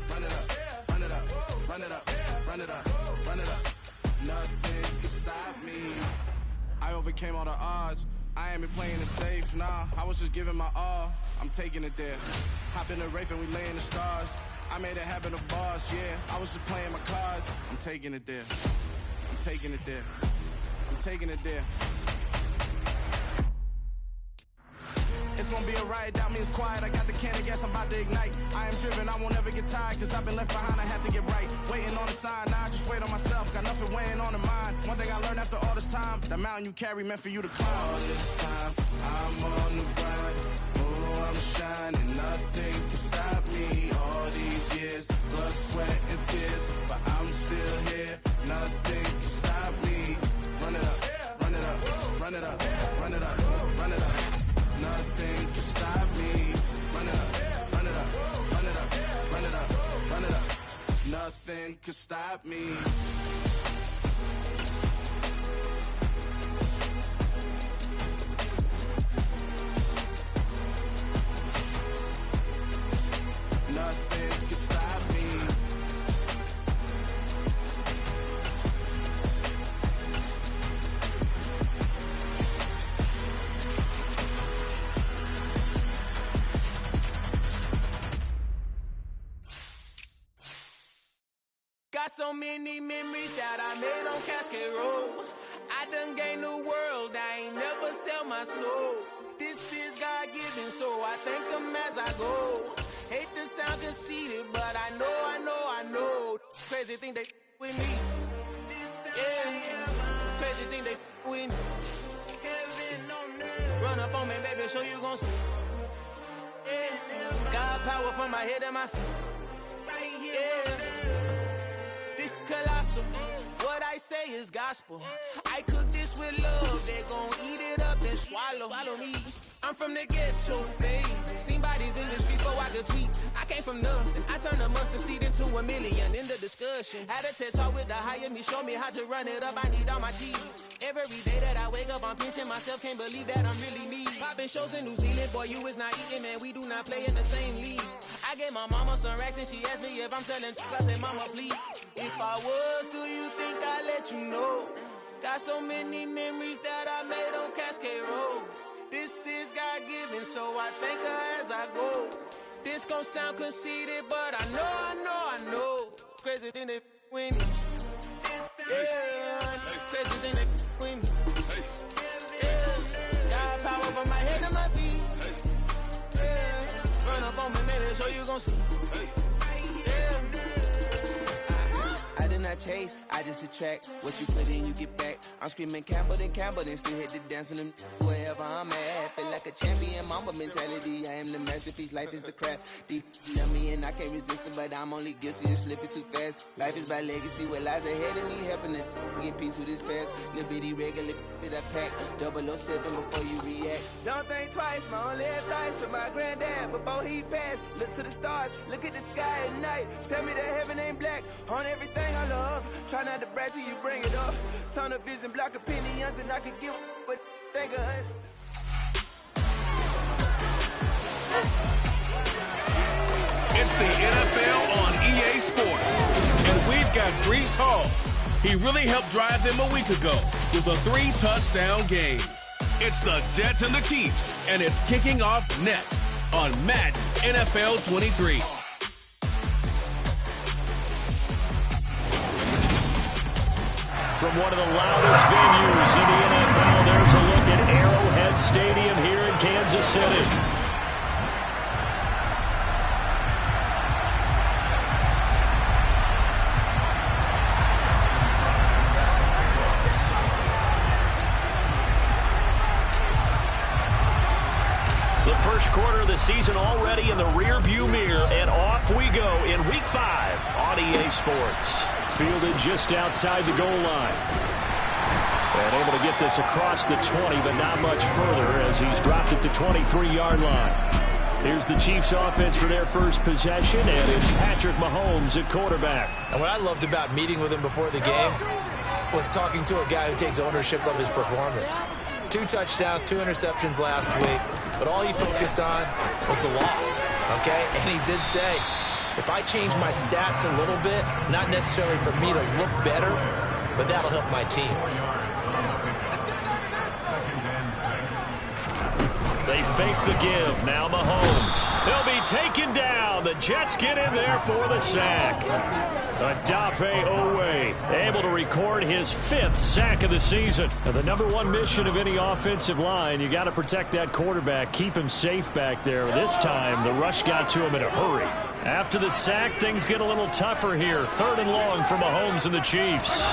Run it up, run it up, run it up, run it up, run it up. Nothing can stop me. I overcame all the odds. I ain't been playing it safe, nah. I was just giving my all. I'm taking it there. Hop in the Wraith and we lay in the stars. I made it happen to boss, yeah. I was just playing my cards. I'm taking it there. I'm taking it there. I'm taking it there. It's gonna be a riot, doubt me it's quiet. I got the can of gas, I'm about to ignite. I am driven, I won't ever get tired, cause I've been left behind, I have to get right. Waiting on a sign, now I just wait on myself. Got nothing weighing on the mind. One thing I learned after all this time, the mountain you carry meant for you to climb. All this time, I'm on the grind. Oh, I'm shining, nothing can stop me. All these years, blood, sweat, and tears. But I'm still here, nothing can stop me. Run it up, run it up, run it up, run it up, run it up. Nothing can stop me. Run it up, run it up, run it up, run it up, run it up. Nothing can stop me. Nothing can stop me. so many memories that I made on Cascade Road. I done gained the world, I ain't never sell my soul. This is God-given, so I thank him as I go. Hate to sound conceited, but I know. Crazy thing they with me. Yeah, crazy thing they with me. Run up on me, baby, show you gon' see. Yeah, God power from my head and my feet. Yeah, this colossal. What I say is gospel. I cook this with love. They gon' eat it up and swallow me. I'm from the ghetto, babe. Seen bodies in the streets so I could tweet. I came from nothing. I turned a mustard seed into $1 million in the discussion. Had a TED talk with the higher me. Show me how to run it up. I need all my cheese. Every day that I wake up, I'm pinching myself. Can't believe that I'm really me. Popping shows in New Zealand. Boy, you is not eating, man. We do not play in the same league. I gave my mama some racks and she asked me if I'm selling. I said, mama, please. If I was, do you think I'd let you know? Got so many memories that I made on Cascade Road. This is God-given, so I thank her as I go. This gon' sound conceited, but I know. Crazy thing they with me. Yeah, crazy thing they with me. Yeah, got power from my head to my feet. Yeah, run up on me, maybe so you gon' see. Yeah. I did not chase, I just attract. What you put in, you get back. I'm screaming Campbell, then still hit the dance and them wherever I'm at. Feel like a champion, mamba mentality. I am the masterpiece, life is the crap. Deep love me and I can't resist it, but I'm only guilty of slipping too fast. Life is by legacy, what lies ahead of me, helping to get peace with this past. Little bitty regular that I pack, 007 before you react. Don't think twice, my only advice to my granddad before he passed. Look to the stars, look at the sky at night. Tell me that heaven ain't black on everything I love. Try not to brag till you bring it up. Tunnel vision, block opinions, and I could give but think of us. It's the NFL on EA Sports. And we've got Breece Hall. He really helped drive them a week ago with a 3-touchdown game. It's the Jets and the Chiefs, and it's kicking off next on Madden NFL 23. From one of the loudest venues in the NFL, there's a look at Arrowhead Stadium here in Kansas City. The first quarter of the season already in the rearview mirror, and off we go in Week 5 on EA Sports. Fielded just outside the goal line. And able to get this across the 20, but not much further as he's dropped it to 23-yard line. Here's the Chiefs offense for their first possession, and it's Patrick Mahomes at quarterback. And what I loved about meeting with him before the game was talking to a guy who takes ownership of his performance. 2 touchdowns, 2 interceptions last week, but all he focused on was the loss, okay? And he did say, if I change my stats a little bit, not necessarily for me to look better, but that'll help my team. They fake the give. Now Mahomes. They'll be taken down. The Jets get in there for the sack. Odafe Oweh able to record his 5th sack of the season. Now, the #1 mission of any offensive line, you got to protect that quarterback, keep him safe back there. This time, the rush got to him in a hurry. After the sack, things get a little tougher here. 3rd and long for Mahomes and the Chiefs.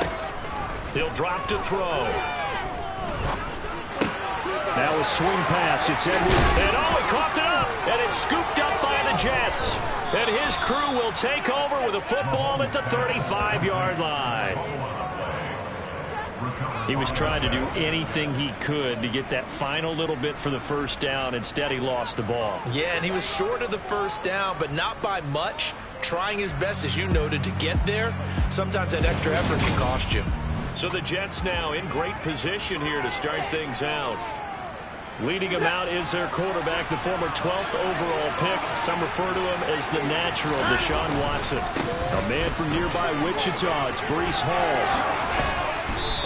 He'll drop to throw. Now a swing pass. It's Edwards. And he coughed it up. And it's scooped up by the Jets. And his crew will take over with a football at the 35-yard line. He was trying to do anything he could to get that final little bit for the first down. Instead, he lost the ball. Yeah, and he was short of the first down, but not by much. Trying his best, as you noted, to get there. Sometimes that extra effort can cost you. So the Jets now in great position here to start things out. Leading him out is their quarterback, the former 12th overall pick. Some refer to him as the natural, Deshaun Watson. A man from nearby Wichita, it's Breece Hall.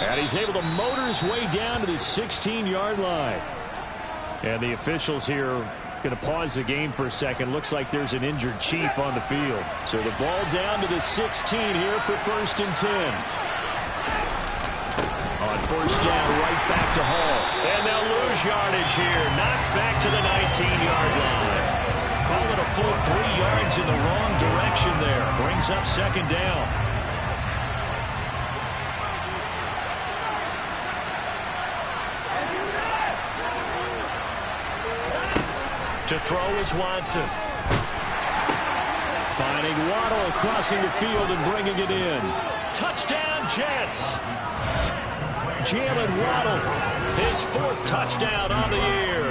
And he's able to motor his way down to the 16-yard line. And the officials here Going to pause the game for a second. Looks like there's an injured Chief on the field. So the ball down to the 16 here for 1st and 10. On 1st down, right back to Hall. And they'll lose yardage here. Knocked back to the 19-yard line. Call it a full 3 yards in the wrong direction there. Brings up 2nd down. To throw is Watson. Finding Waddle crossing the field and bringing it in. Touchdown, Jets. Jalen Waddle, his 4th touchdown on the year.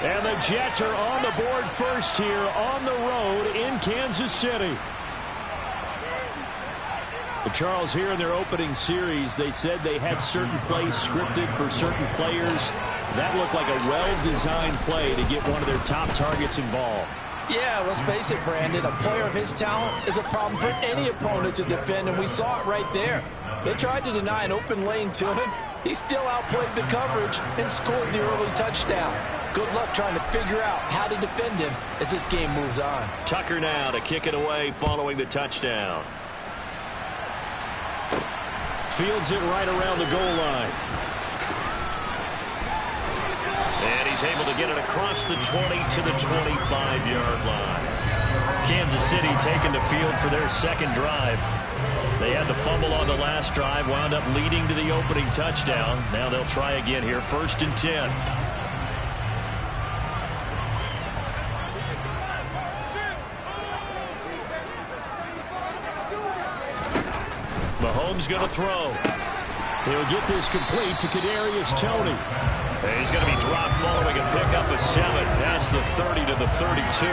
And the Jets are on the board first here on the road in Kansas City. But Charles, here in their opening series, they said they had certain plays scripted for certain players. That looked like a well-designed play to get one of their top targets involved. Yeah, let's face it, Brandon. A player of his talent is a problem for any opponent to defend, and we saw it right there. They tried to deny an open lane to him. He still outplayed the coverage and scored the early touchdown. Good luck trying to figure out how to defend him as this game moves on. Tucker now to kick it away following the touchdown. Fields it right around the goal line. And he's able to get it across the 20 to the 25-yard line. Kansas City taking the field for their 2nd drive. They had the fumble on the last drive, wound up leading to the opening touchdown. Now they'll try again here, 1st and 10. Mahomes going to throw. He'll get this complete to Kadarius Toney. And he's going to be dropped following a pickup of 7 past the 30 to the 32.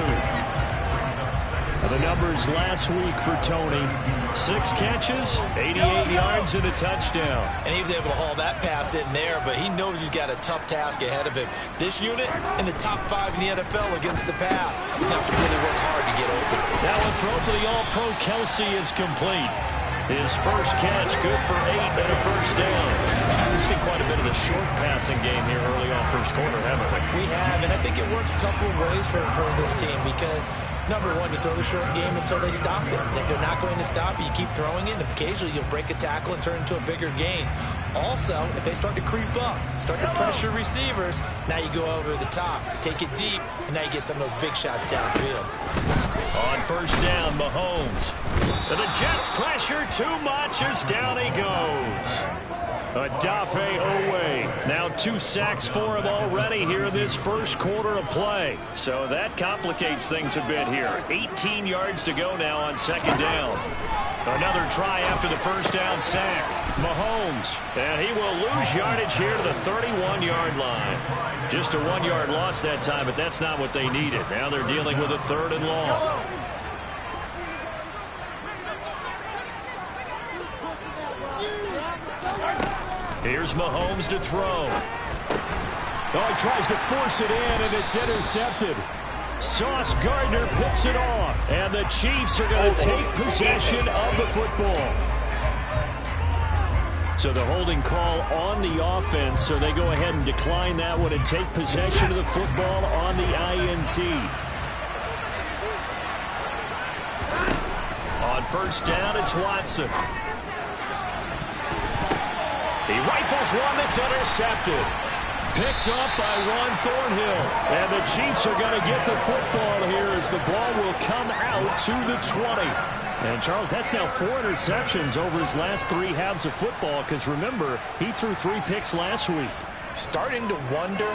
The numbers last week for Toney: 6 catches, 88 yards, and a touchdown. And he was able to haul that pass in there, but he knows he's got a tough task ahead of him. This unit in the top 5 in the NFL against the pass. He's going to have to really work hard to get open. Now a throw for the All-Pro Kelsey is complete. His first catch, good for 8 and a 1st down. We've seen quite a bit of the short passing game here early on first quarter, haven't we? We have, and I think it works a couple of ways for this team because, number one, you throw the short game until they stop it. And if they're not going to stop it, you keep throwing it, and occasionally you'll break a tackle and turn into a bigger gain. Also, if they start to creep up, start to pressure receivers, now you go over the top, take it deep, and now you get some of those big shots downfield. On 1st down, Mahomes. And the Jets pressure too much as down he goes. Odafe Oweh. Now 2 sacks for him already here in this first quarter of play. So that complicates things a bit here. 18 yards to go now on 2nd down. Another try after the 1st down sack. Mahomes. And he will lose yardage here to the 31-yard line. Just a 1-yard loss that time, but that's not what they needed. Now they're dealing with a 3rd and long. Here's Mahomes to throw. Oh, he tries to force it in, and it's intercepted. Sauce Gardner picks it off, and the Chiefs are going to take possession of the football. So the holding call on the offense, so they go ahead and decline that one and take possession of the football on the INT. On 1st down, it's Watson. He rifles one that's intercepted. Picked up by Juan Thornhill. And the Chiefs are going to get the football here as the ball will come out to the 20. And, Charles, that's now 4 interceptions over his last 3 halves of football because, remember, he threw 3 picks last week. Starting to wonder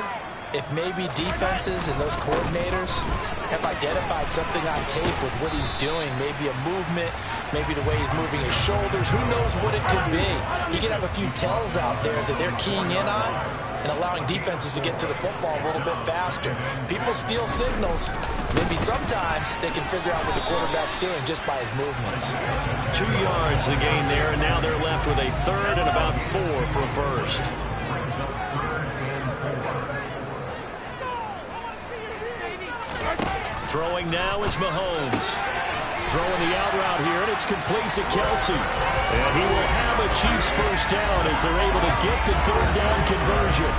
if maybe defenses and those coordinators have identified something on tape with what he's doing, maybe a movement, maybe the way he's moving his shoulders. Who knows what it could be? You could have a few tells out there that they're keying in on and allowing defenses to get to the football a little bit faster. People steal signals. Maybe sometimes they can figure out what the quarterback's doing just by his movements. 2 yards the gain there, and now they're left with a 3rd and about 4 for a 1st. Throwing now is Mahomes. Throwing the out route here, and it's complete to Kelsey. And he will have a Chiefs 1st down as they're able to get the 3rd down conversion.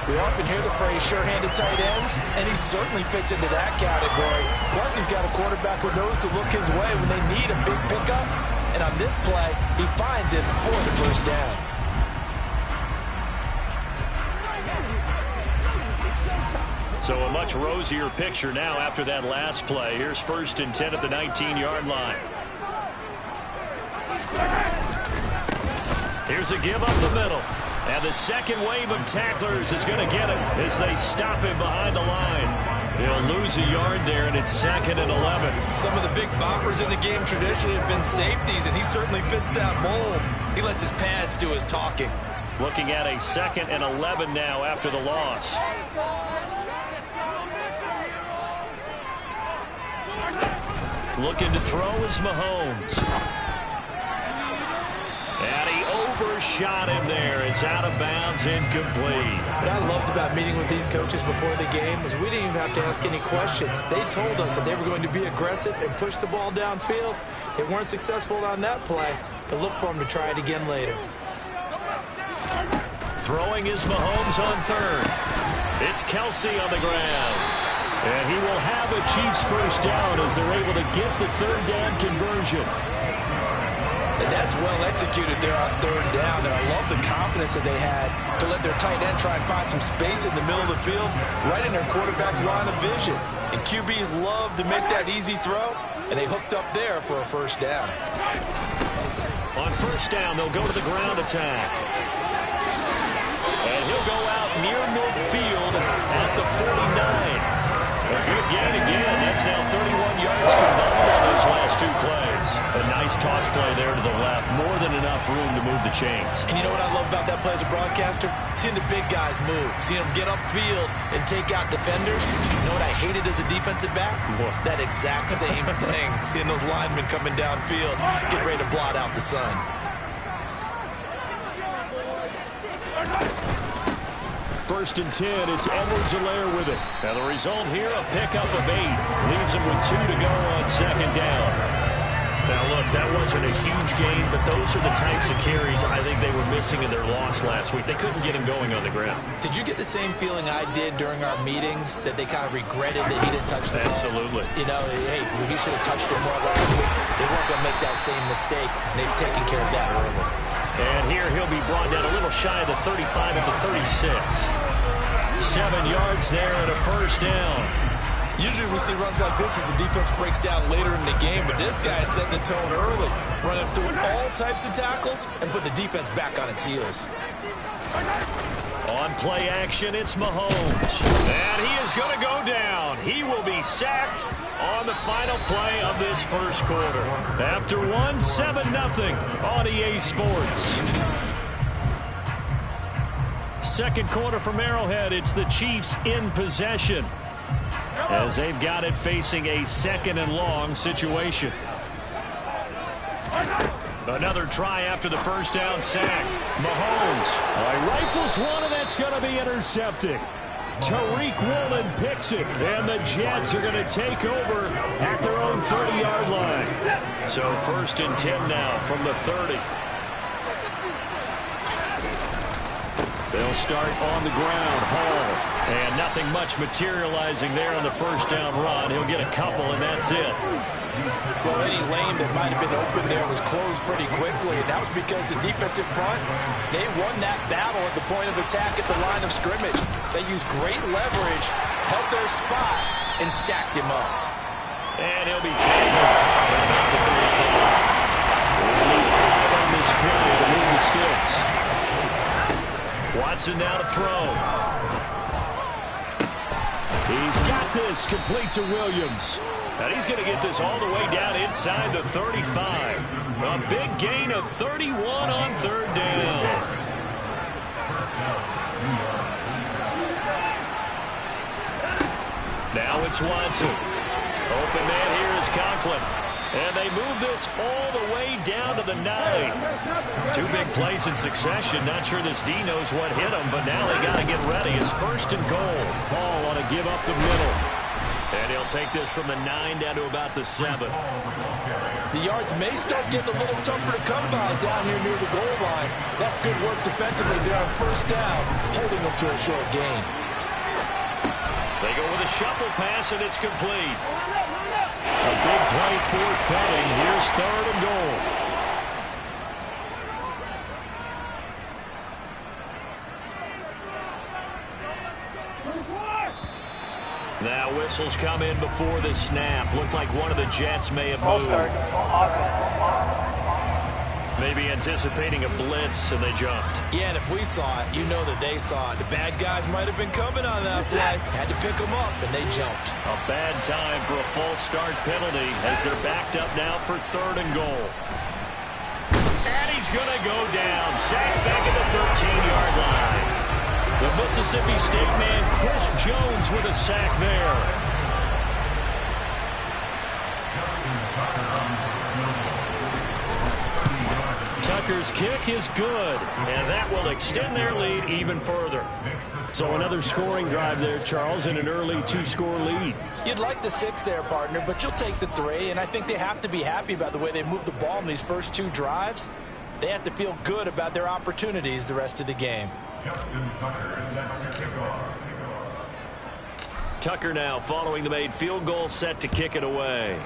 We often hear the phrase sure-handed tight ends, and he certainly fits into that category. Plus, he's got a quarterback who knows to look his way when they need a big pickup. And on this play, he finds it for the first down. So a much rosier picture now after that last play. Here's 1st and 10 at the 19-yard line. Here's a give up the middle. And the second wave of tacklers is going to get him as they stop him behind the line. They'll lose a yard there, and it's 2nd and 11. Some of the big boppers in the game traditionally have been safeties, and he certainly fits that mold. He lets his pads do his talking. Looking at a 2nd and 11 now after the loss. Looking to throw is Mahomes. And he overshot him there. It's out of bounds, incomplete. What I loved about meeting with these coaches before the game is we didn't even have to ask any questions. They told us that they were going to be aggressive and push the ball downfield. They weren't successful on that play, but look for them to try it again later. Throwing is Mahomes on 3rd. It's Kelsey on the ground. And he will have a Chiefs first down as they're able to get the 3rd down conversion. And that's well executed there on 3rd down. And I love the confidence that they had to let their tight end try and find some space in the middle of the field, right in their quarterback's line of vision. And QBs love to make that easy throw, and they hooked up there for a first down. On 1st down, they'll go to the ground attack. And he'll go out near midfield at the 49. A good gain again. That's now 31 yards combined on those last 2 plays. A nice toss play there to the left. More than enough room to move the chains. And you know what I love about that play as a broadcaster? Seeing the big guys move. Seeing them get upfield and take out defenders. You know what I hated as a defensive back? That exact same thing. Seeing those linemen coming downfield, getting ready to blot out the sun. 1st and 10, it's Edwards-Helaire with it. Now the result here, a pickup of 8. Leaves him with 2 to go on 2nd down. Now look, that wasn't a huge gain, but those are the types of carries I think they were missing in their loss last week. They couldn't get him going on the ground. Did you get the same feeling I did during our meetings, that they kind of regretted that he didn't touch the ball? Absolutely. You know, hey, he should have touched it more last week. They weren't going to make that same mistake, and they've taken care of that early. And here he'll be brought down a little shy of the 35 at the 36. 7 yards there and a first down. Usually we see runs like this as the defense breaks down later in the game, but this guy is setting the tone early, running through all types of tackles and putting the defense back on its heels. On play action, it's Mahomes. And he is going to go down. He will be sacked on the final play of this first quarter. After 7-0 on EA Sports. Second quarter from Arrowhead, it's the Chiefs in possession, as they've got it facing a 2nd and long situation. Another try after the first down sack. Mahomes rifles one, and that's going to be intercepted. Tariq Woolen picks it, and the Jets are going to take over at their own 30-yard line. So 1st and 10 now from the 30. They'll start on the ground. Hall. And nothing much materializing there on the first down run. He'll get a couple, and that's it. Well, any lane that might have been open there was closed pretty quickly, and that was because the defensive front, they won that battle at the point of attack at the line of scrimmage. They used great leverage, held their spot, and stacked him up. And he'll be tackled about the 35. We'll need 5 on this play to move the sticks. Watson now to throw. He's got this, complete to Williams. And he's going to get this all the way down inside the 35. A big gain of 31 on 3rd down. Now it's Watson. Open man here is Conklin. And they move this all the way down to the 9. 2 big plays in succession. Not sure this D knows what hit him, but now they got to get ready. It's 1st and goal. Ball on a give up the middle. And he'll take this from the 9 down to about the 7. The yards may start getting a little tougher to come by down here near the goal line. That's good work defensively there on first down, holding them to a short gain. They go with a shuffle pass, and it's complete. A big play forthcoming. Here's 3rd and goal. Now whistles come in before the snap. Looked like one of the Jets may have moved. Maybe anticipating a blitz, and they jumped. Yeah, and if we saw it, you know that they saw it. The bad guys might have been coming on that play. Had to pick them up, and they jumped. A bad time for a false start penalty as they're backed up now for 3rd and goal. And he's going to go down. Sacked back at the 13-yard line. The Mississippi State man, Chris Jones, with a sack there. Tucker's kick is good, and that will extend their lead even further. So another scoring drive there, Charles, and an early 2-score lead. You'd like the 6 there, partner, but you'll take the 3, and I think they have to be happy about the way they moved the ball in these first 2 drives. They have to feel good about their opportunities the rest of the game. Tucker now following the made field goal, set to kick it away.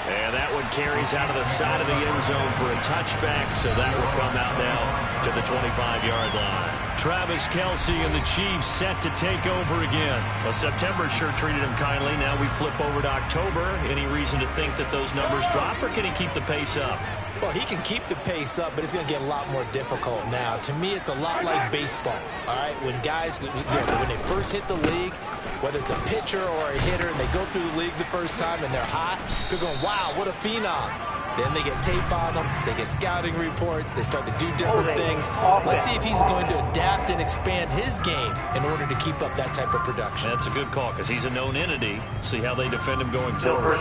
And that one carries out of the side of the end zone for a touchback, so that will come out now to the 25-yard line. Travis Kelce and the Chiefs set to take over again. Well, September sure treated him kindly. Now we flip over to October. Any reason to think that those numbers drop, or can he keep the pace up? Well, he can keep the pace up, but it's going to get a lot more difficult now. To me, it's a lot like baseball, all right? When guys, when they first hit the league, whether it's a pitcher or a hitter, and they go through the league the first time and they're hot, they're going, wow, what a phenom. Then they get tape on them, they get scouting reports, they start to do different things. Let's see if he's going to adapt and expand his game in order to keep up that type of production. That's a good call because he's a known entity. See how they defend him going forward.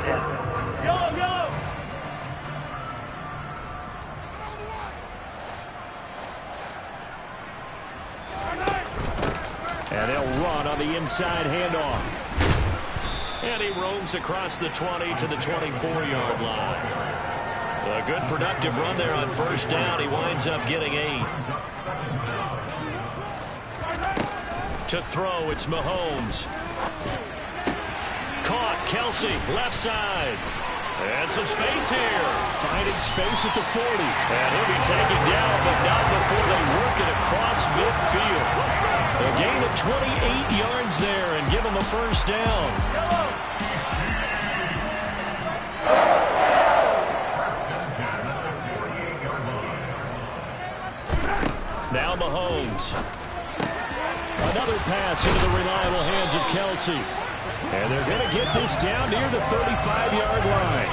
Go! And they'll run on the inside handoff. And he roams across the 20 to the 24-yard line. A good productive run there on first down. He winds up getting 8. To throw, it's Mahomes. Caught, Kelce, left side. And some space here. Finding space at the 40. And he'll be taken down, but not before they work it across midfield. A gain of 28 yards there and give him a first down. Now Mahomes. Another pass into the reliable hands of Kelce. And they're going to get this down near the 35-yard line.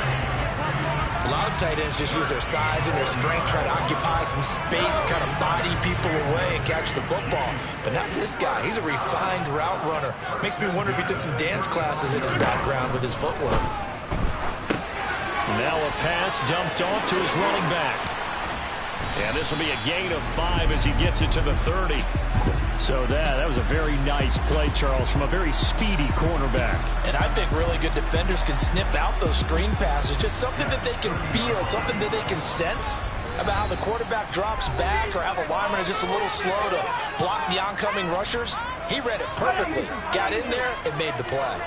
A lot of tight ends just use their size and their strength, try to occupy some space and kind of body people away and catch the football. But not this guy. He's a refined route runner. Makes me wonder if he took some dance classes in his background with his footwork. Now a pass dumped off to his running back. And this will be a gain of 5 as he gets it to the 30. So that was a very nice play, Charles, from a very speedy cornerback. And I think really good defenders can sniff out those screen passes. Just something that they can feel, something that they can sense about how the quarterback drops back or how the linemen are just a little slow to block the oncoming rushers. He read it perfectly, got in there, and made the play.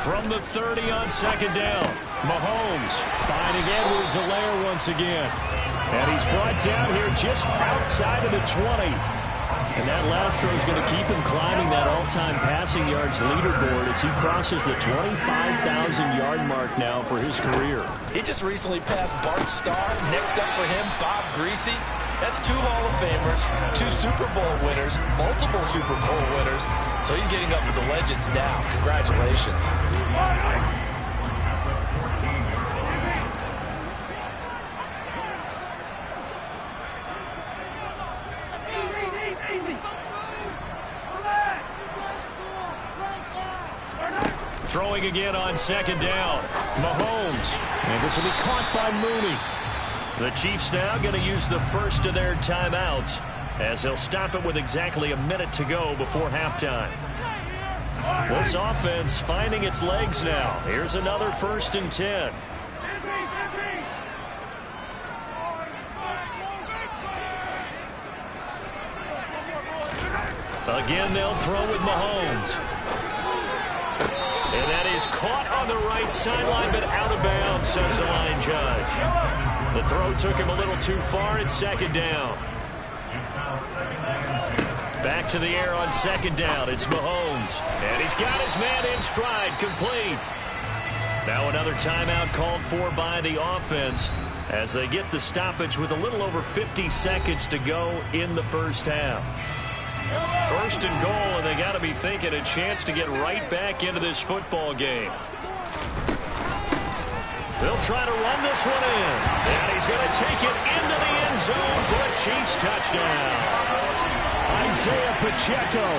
From the 30 on second down, Mahomes finding Edwards-Helaire once again. And he's brought down here just outside of the 20. And that last throw is going to keep him climbing that all-time passing yards leaderboard as he crosses the 25,000-yard mark now for his career. He just recently passed Bart Starr. Next up for him, Bob Greasy. That's 2 Hall of Famers, 2 Super Bowl winners, multiple Super Bowl winners. So he's getting up with the legends now. Congratulations. Throwing again on second down. Mahomes. And this will be caught by Mooney. The Chiefs now going to use the first of their timeouts as they'll stop it with exactly a minute to go before halftime. This offense finding its legs now. Here's another 1st and 10. Again, they'll throw with Mahomes. And that is caught on the right sideline, but out of bounds, says the line judge. The throw took him a little too far. It's 2nd down. Back to the air on 2nd down. It's Mahomes. And he's got his man in stride, complete. Now another timeout called for by the offense as they get the stoppage with a little over 50 seconds to go in the first half. 1st and goal, and they got to be thinking a chance to get right back into this football game. They'll try to run this one in, and he's going to take it into the end zone for a Chiefs touchdown. Isaiah Pacheco,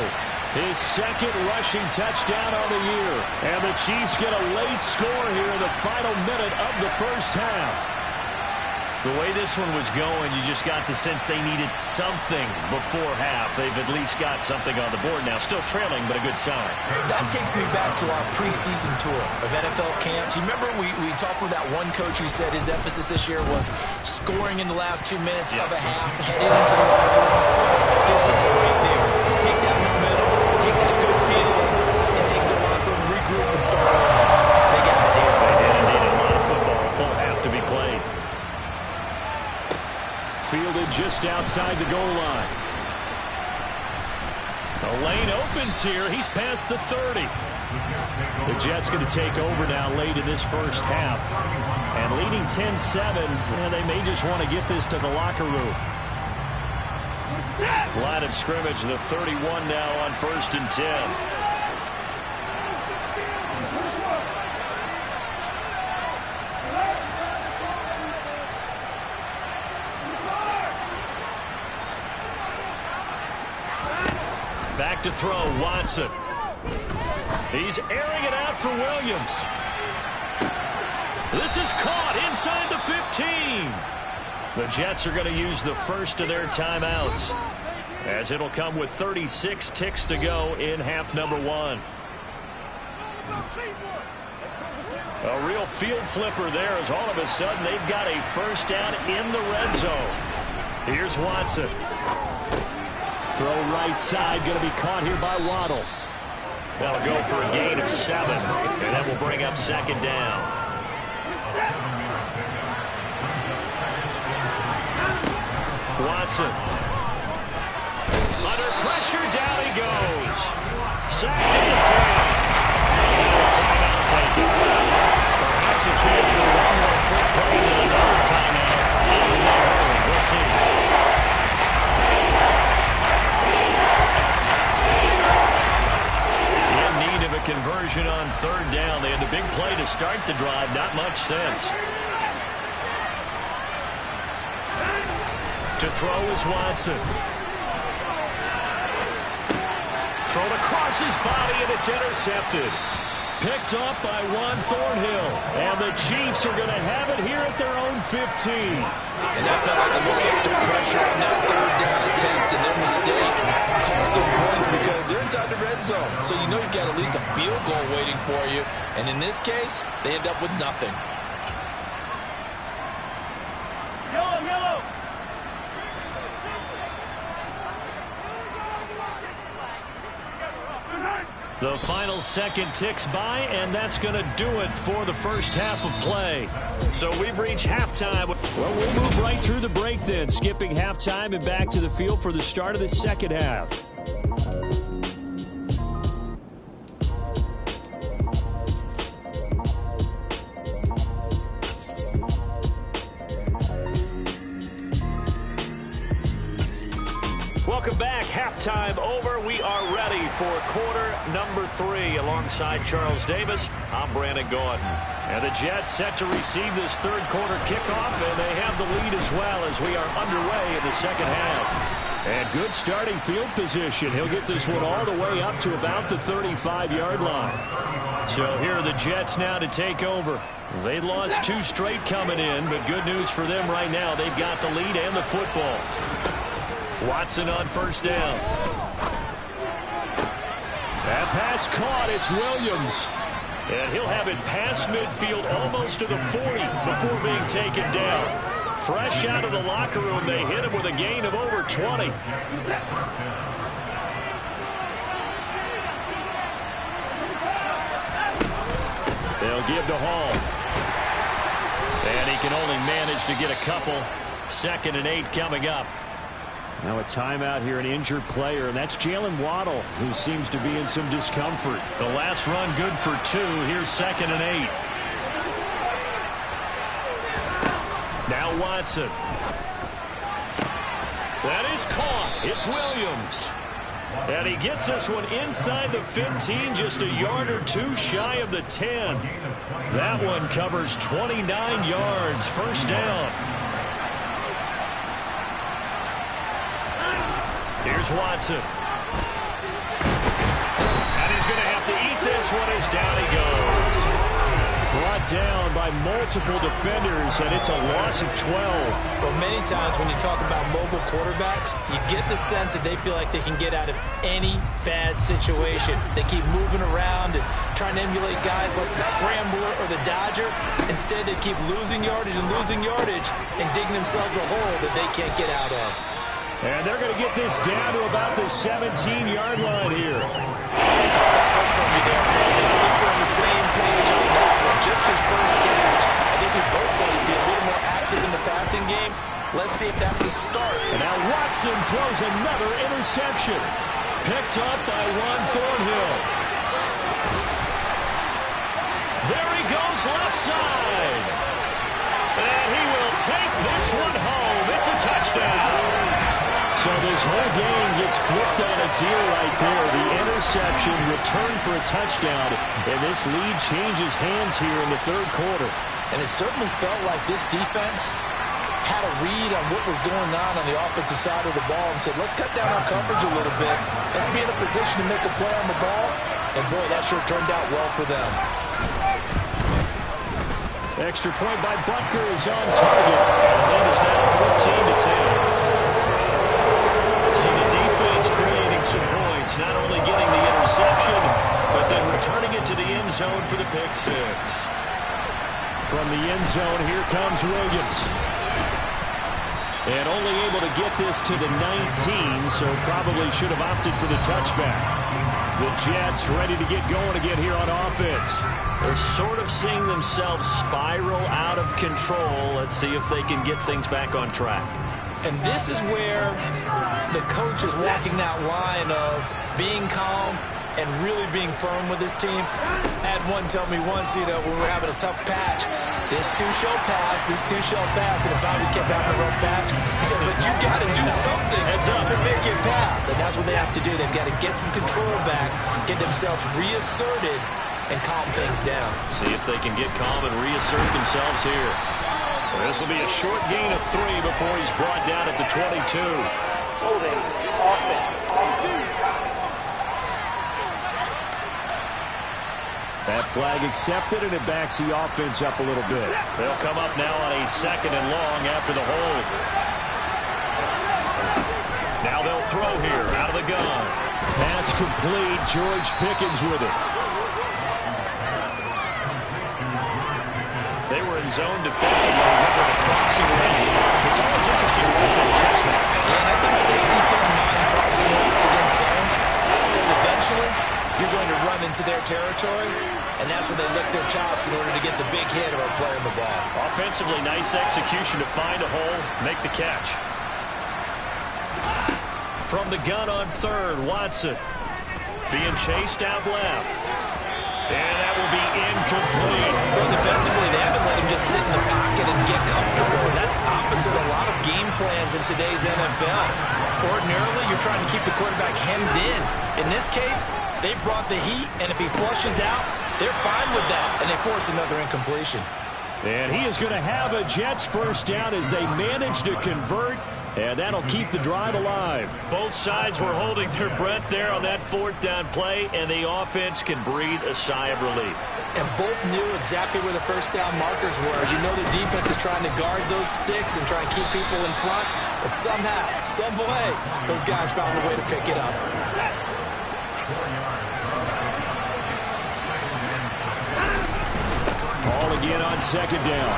his 2nd rushing touchdown on the year, and the Chiefs get a late score here in the final minute of the first half. The way this one was going, you just got the sense they needed something before half. They've at least got something on the board now. Still trailing, but a good sign. That takes me back to our preseason tour of NFL camps. You remember we talked with that one coach who said his emphasis this year was scoring in the last 2 minutes of a half, heading into the locker room. This is it right there. Take that momentum, take that good feeling, and take the locker room, regroup, and start over. They got it here. They did indeed. A lot of football, a full half to be played. Fielded just outside the goal line. The lane opens here. He's past the 30. The Jets going to take over now late in this first half. And leading 10-7, they may just want to get this to the locker room. Line of scrimmage, the 31 now on 1st and 10. Back to throw, Watson. He's airing it out for Williams. This is caught inside the 15. The Jets are going to use the first of their timeouts, as it'll come with 36 ticks to go in half number 1. A real field flipper there, as all of a sudden they've got a first down in the red zone. Here's Watson. Throw right side, going to be caught here by Waddle. That'll go for a gain of 7, and that will bring up 2nd down. Watson. Under pressure, down he goes. Sacked at the 10. Timeout taken. Perhaps a chance for one more quick play and another timeout. Off there. We'll see. A conversion on 3rd down. They had the big play to start the drive. Not much sense. To throw is Watson. Thrown across his body, and it's intercepted. Picked off by Juan Thornhill. And the Chiefs are going to have it here at their own 15. And that felt like a little extra pressure on that 3rd down attempt, and their mistake cost them points because they're inside the red zone. So you know you've got at least a field goal waiting for you. And in this case, they end up with nothing. Yellow! The final second ticks by, and that's going to do it for the first half of play. So we've reached halftime. Well, we'll move right through the break then, skipping halftime and back to the field for the start of the second half. Welcome back. Halftime over. We are ready for quarter number 3. Alongside Charles Davis, I'm Brandon Gaudin. And the Jets set to receive this third quarter kickoff, and they have the lead as well as we are underway in the second half. And good starting field position. He'll get this one all the way up to about the 35-yard line. So here are the Jets now to take over. They lost 2 straight coming in, but good news for them right now. They've got the lead and the football. Watson on first down. That pass caught. It's Williams. And he'll have it past midfield almost to the 40 before being taken down. Fresh out of the locker room, they hit him with a gain of over 20. They'll give to Hall. And he can only manage to get a couple. 2nd and 8 coming up. Now a timeout here, an injured player, and that's Jalen Waddle, who seems to be in some discomfort. The last run good for 2. Here's 2nd and 8. Now Watson. That is caught. It's Williams. And he gets this one inside the 15, just a yard or 2 shy of the 10. That one covers 29 yards. First down. Here's Watson. And he's going to have to eat this one as down he goes. Brought down by multiple defenders, and it's a loss of 12. Well, many times when you talk about mobile quarterbacks, you get the sense that they feel like they can get out of any bad situation. They keep moving around and trying to emulate guys like the Scrambler or the Dodger. Instead, they keep losing yardage and digging themselves a hole that they can't get out of. And they're going to get this down to about the 17-yard line here. We're on the same page on that one. Just his first catch. I think we both thought he'd be a little more active in the passing game. Let's see if that's the start. And now Watson throws another interception. Picked up by Juan Thornhill. There he goes left side. And he will take this one home. It's a touchdown. So this whole game gets flipped on its ear right there. The interception returned for a touchdown, and this lead changes hands here in the 3rd quarter. And it certainly felt like this defense had a read on what was going on the offensive side of the ball and said, let's cut down our coverage a little bit. Let's be in a position to make a play on the ball. And, boy, that sure turned out well for them. Extra point by Butker is on target. And the lead is now 14-10. See the defense creating some points, not only getting the interception, but then returning it to the end zone for the pick 6. From the end zone, here comes Williams. And only able to get this to the 19, so probably should have opted for the touchback. The Jets ready to get going again here on offense. They're sort of seeing themselves spiral out of control. Let's see if they can get things back on track. And this is where the coach is walking that line of being calm and really being firm with his team. I had one tell me once, when we were having a tough patch, this too shall pass, and it finally kept having a rough patch. He said, but you got to do something to make it pass. And that's what they have to do. They've got to get some control back, get themselves reasserted, and calm things down. See if they can get calm and reassert themselves here. This will be a short gain of 3 before he's brought down at the 22. Holding offense. That flag accepted, and it backs the offense up a little bit. They'll come up now on a 2nd and long after the hold. Now they'll throw here out of the gun. Pass complete. George Pickens with it. They were in zone defensively. Remember the crossing lane. It's always interesting to watch that chess match. Yeah, and I think safeties don't mind crossing routes against zone because eventually you're going to run into their territory, and that's when they lick their chops in order to get the big hit or play on the ball. Offensively, nice execution to find a hole, make the catch. From the gun on 3rd, Watson being chased out left. And that will be incomplete. Well, defensively, they haven't let him just sit in the pocket and get comfortable. And that's opposite a lot of game plans in today's NFL. Ordinarily, you're trying to keep the quarterback hemmed in. In this case, they brought the heat, and if he flushes out, they're fine with that, and they force another incompletion. And he is going to have a Jets first down as they manage to convert And that'll keep the drive alive. Both sides were holding their breath there on that fourth down play, and the offense can breathe a sigh of relief. And both knew exactly where the first down markers were. You know the defense is trying to guard those sticks and try and keep people in front. But somehow, some way, those guys found a way to pick it up. Ball again on second down.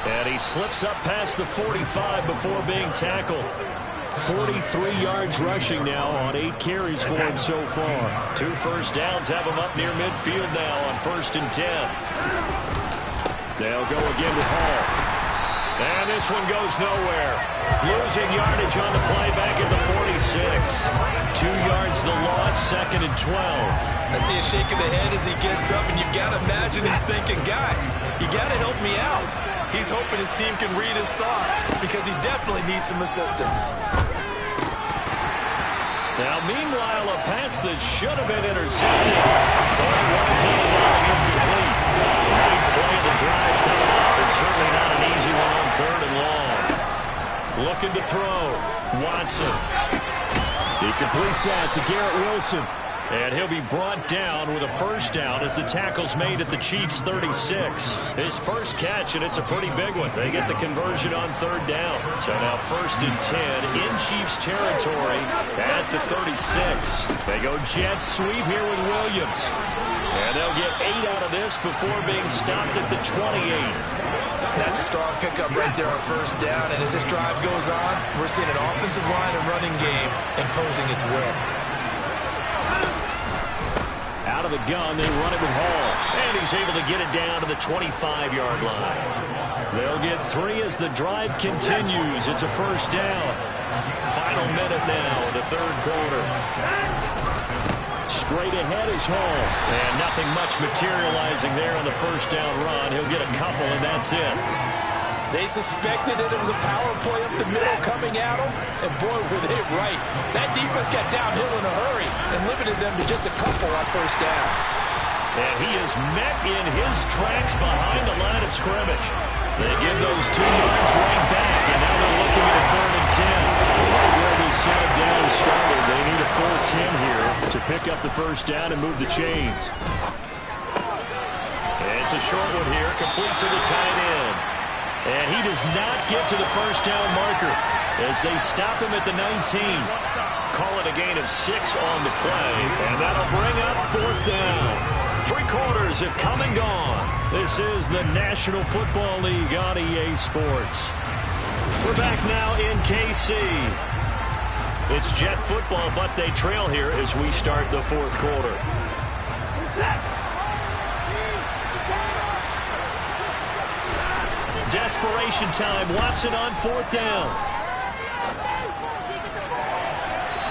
And he slips up past the 45 before being tackled. 43 yards rushing now on 8 carries for him so far. 2 first downs have him up near midfield now on 1st and 10. They'll go again with Hall. And this one goes nowhere. Losing yardage on the play back at the 46. 2 yards the loss, 2nd and 12. I see a shake of the head as he gets up, and you've got to imagine he's thinking, guys, you got to help me out. He's hoping his team can read his thoughts because he definitely needs some assistance. Now, meanwhile, a pass that should have been intercepted. But it winds up falling incomplete. Ninth play of the drive coming up, and certainly not an easy one on 3rd and long. Looking to throw. Watson. He completes that to Garrett Wilson. And he'll be brought down with a first down as the tackle's made at the Chiefs' 36. His first catch, and it's a pretty big one. They get the conversion on 3rd down. So now 1st and 10 in Chiefs territory at the 36. They go jet sweep here with Williams. And they'll get 8 out of this before being stopped at the 28. That's a strong pickup right there on 1st down. And as this drive goes on, we're seeing an offensive line and running game imposing its will. Out of the gun, they run it with Hall. And he's able to get it down to the 25-yard line. They'll get 3 as the drive continues. It's a first down. Final minute now in the 3rd quarter. Straight ahead is Hall. And nothing much materializing there on the first down run. He'll get a couple, and that's it. They suspected it was a power play up the middle coming at them, and boy, were they right. That defense got downhill in a hurry and limited them to just a couple on 1st down. And he is met in his tracks behind the line of scrimmage. They give those 2 yards right back, and now they're looking at a 3rd and 10. Right where this set down started, they need a full 10 here to pick up the first down and move the chains. It's a short one here, complete to the tight end. And he does not get to the first down marker as they stop him at the 19. Call it a gain of 6 on the play, and that'll bring up 4th down. 3 quarters have come and gone. This is the National Football League on EA Sports. We're back now in KC. It's Jet football, but they trail here as we start the 4th quarter. Desperation time. Watson on 4th down.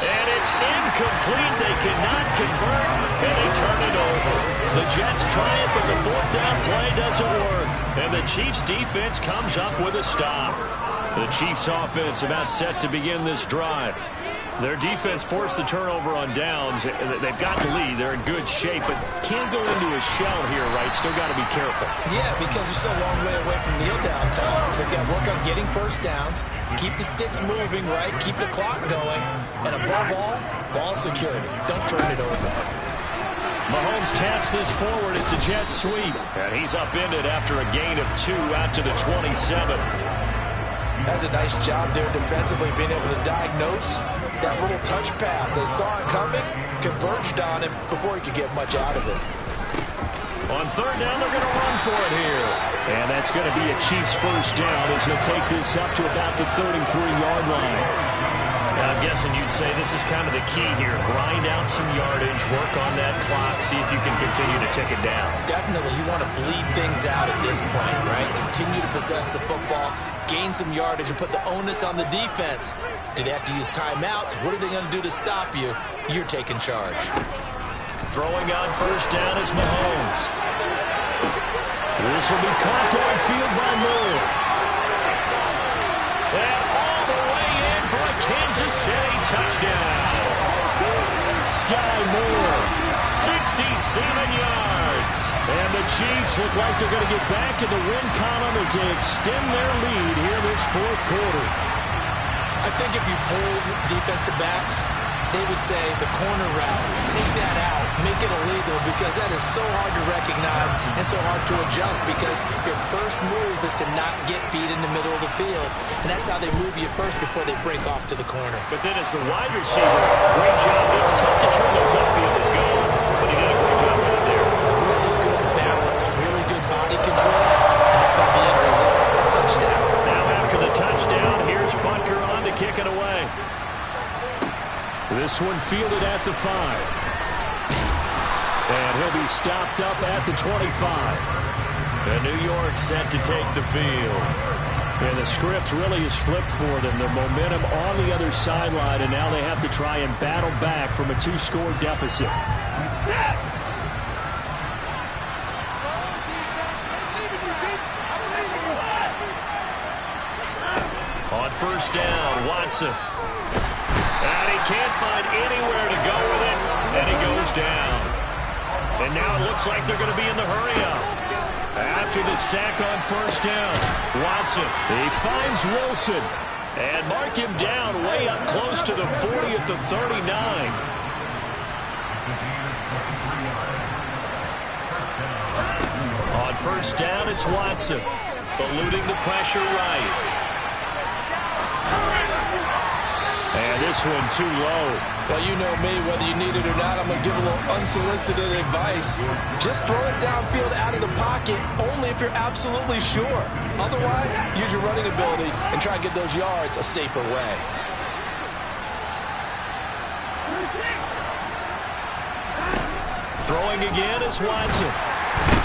And it's incomplete. They cannot convert, and they turn it over. The Jets try it, but the 4th down play doesn't work. And the Chiefs defense comes up with a stop. The Chiefs offense about set to begin this drive. Their defense forced the turnover on downs. They've got the lead. They're in good shape, but can't go into a shell here, right? Still got to be careful. Yeah, because they're still a long way away from kneel down times. They've got to work on getting first downs, keep the sticks moving, right? Keep the clock going, and above all, ball security. Don't turn it over. Mahomes taps this forward. It's a jet sweep, and he's upended after a gain of 2 out to the 27. That's a nice job there defensively, being able to diagnose that little touch pass. They saw it coming, converged on him before he could get much out of it. On 3rd down, they're going to run for it here. And that's going to be a Chiefs first down as he'll take this up to about the 33-yard line. Now, I'm guessing you'd say this is kind of the key here. Grind out some yardage, work on that clock, see if you can continue to tick it down. Definitely. You want to bleed things out at this point, right? Continue to possess the football, gain some yardage, and put the onus on the defense. Do they have to use timeouts? What are they going to do to stop you? You're taking charge. Throwing on first down is Mahomes. This will be caught downfield by Moore. And all the way in for a Kansas City touchdown. Sky Moore, 67 yards. And the Chiefs look like they're going to get back in the win column as they extend their lead here this 4th quarter. I think if you polled defensive backs, they would say the corner route, take that out, make it illegal, because that is so hard to recognize and so hard to adjust, because your first move is to not get beat in the middle of the field, and that's how they move you first before they break off to the corner. But then as the wide receiver, great job. It's tough to turn those upfield and go, but he did a great job with it there. Really good balance, really good body control, and that by the end result, a touchdown. Now after the touchdown, here's Butker on to kick it away. This one fielded at the 5. And he'll be stopped up at the 25. And New York set to take the field. And the script really is flipped for them. The momentum on the other sideline, and now they have to try and battle back from a 2-score deficit. On first down, Watson. And he can't find anywhere to go with it, and he goes down. And now it looks like they're going to be in the hurry-up. After the sack on first down, Watson, he finds Wilson, and mark him down way up close to the 40 at the 39. On first down, it's Watson, eluding the pressure right. And this one too low. Well, you know me, whether you need it or not, I'm going to give a little unsolicited advice. Just throw it downfield out of the pocket, only if you're absolutely sure. Otherwise, use your running ability and try and get those yards a safer way. Throwing again is Watson.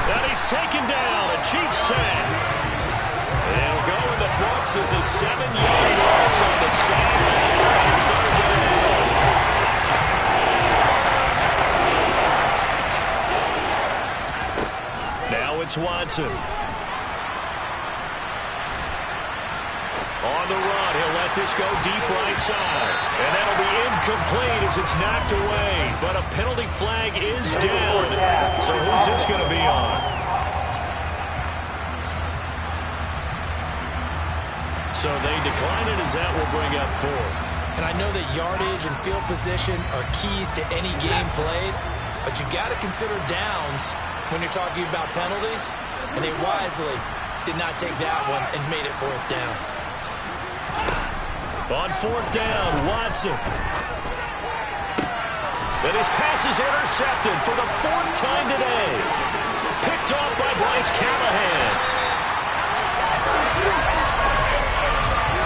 And he's taken down, a Chiefs sack. It'll go in the books as a 7-yard loss on the sack. It's third down. Now it's Watson. On the run, he'll let this go deep right side. And that'll be incomplete as it's knocked away. But a penalty flag is down. So who's this going to be on? So they decline it as that will bring up fourth. And I know that yardage and field position are keys to any game played, but you got to consider downs when you're talking about penalties, and they wisely did not take that one and made it fourth down. On fourth down, Watson. And his pass is intercepted for the 4th time today. Picked off by Bryce Callahan.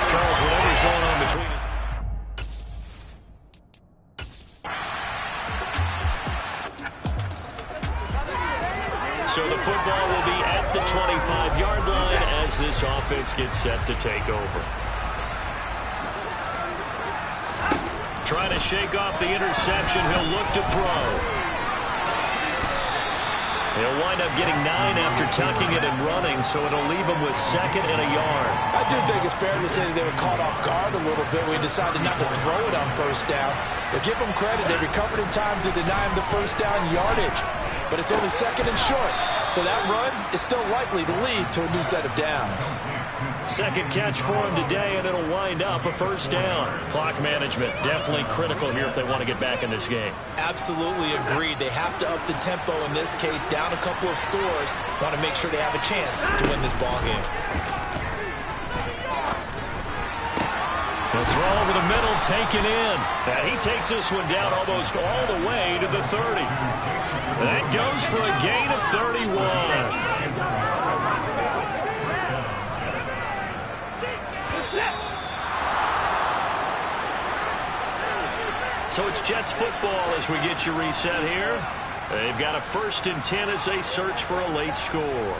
Charles, whatever's going on between us. So the football will be at the 25-yard line as this offense gets set to take over. Trying to shake off the interception, he'll look to throw. He'll wind up getting 9 after tucking it and running, so it'll leave him with 2nd and a yard. I do think it's fair to say they were caught off guard a little bit. We decided not to throw it on first down. But give them credit. They recovered in time to deny him the first down yardage. But it's only 2nd and short. So that run is still likely to lead to a new set of downs. 2nd catch for him today, and it'll wind up a first down. Clock management definitely critical here if they want to get back in this game. Absolutely agreed. They have to up the tempo in this case, down a couple of scores. Want to make sure they have a chance to win this ball game. The throw over the middle, taken in. And he takes this one down almost all the way to the 30. That goes for a gain of 31. So it's Jets football as we get you reset here. They've got a 1st and 10 as they search for a late score.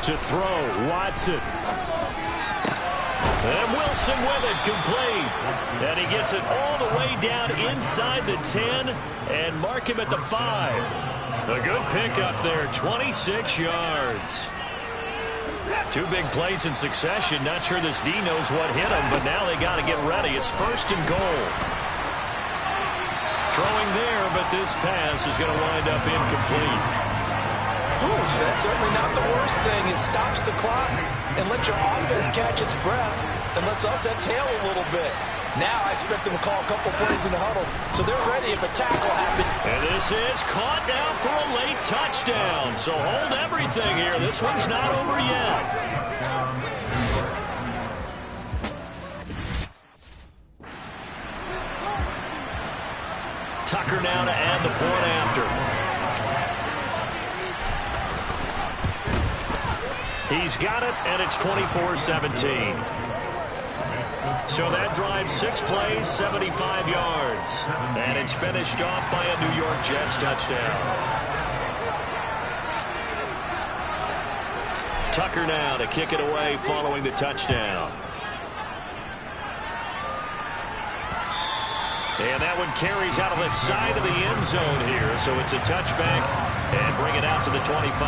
To throw, Watson. And Wilson with it, complete. And he gets it all the way down inside the 10 and mark him at the 5. A good pickup there, 26 yards. 2 big plays in succession. Not sure this D knows what hit him, but now they got to get ready. It's 1st and goal. Throwing there, but this pass is going to wind up incomplete. That's certainly not the worst thing. It stops the clock and lets your offense catch its breath and lets us exhale a little bit. Now I expect them to call a couple plays in the huddle, so they're ready if a tackle happens. And this is caught now for a late touchdown. So hold everything here. This one's not over yet. Tucker now to add the point after. He's got it, and it's 24-17. So that drives 6 plays, 75 yards. And it's finished off by a New York Jets touchdown. Tucker now to kick it away following the touchdown. And that one carries out of the side of the end zone here. So it's a touchback and bring it out to the 25.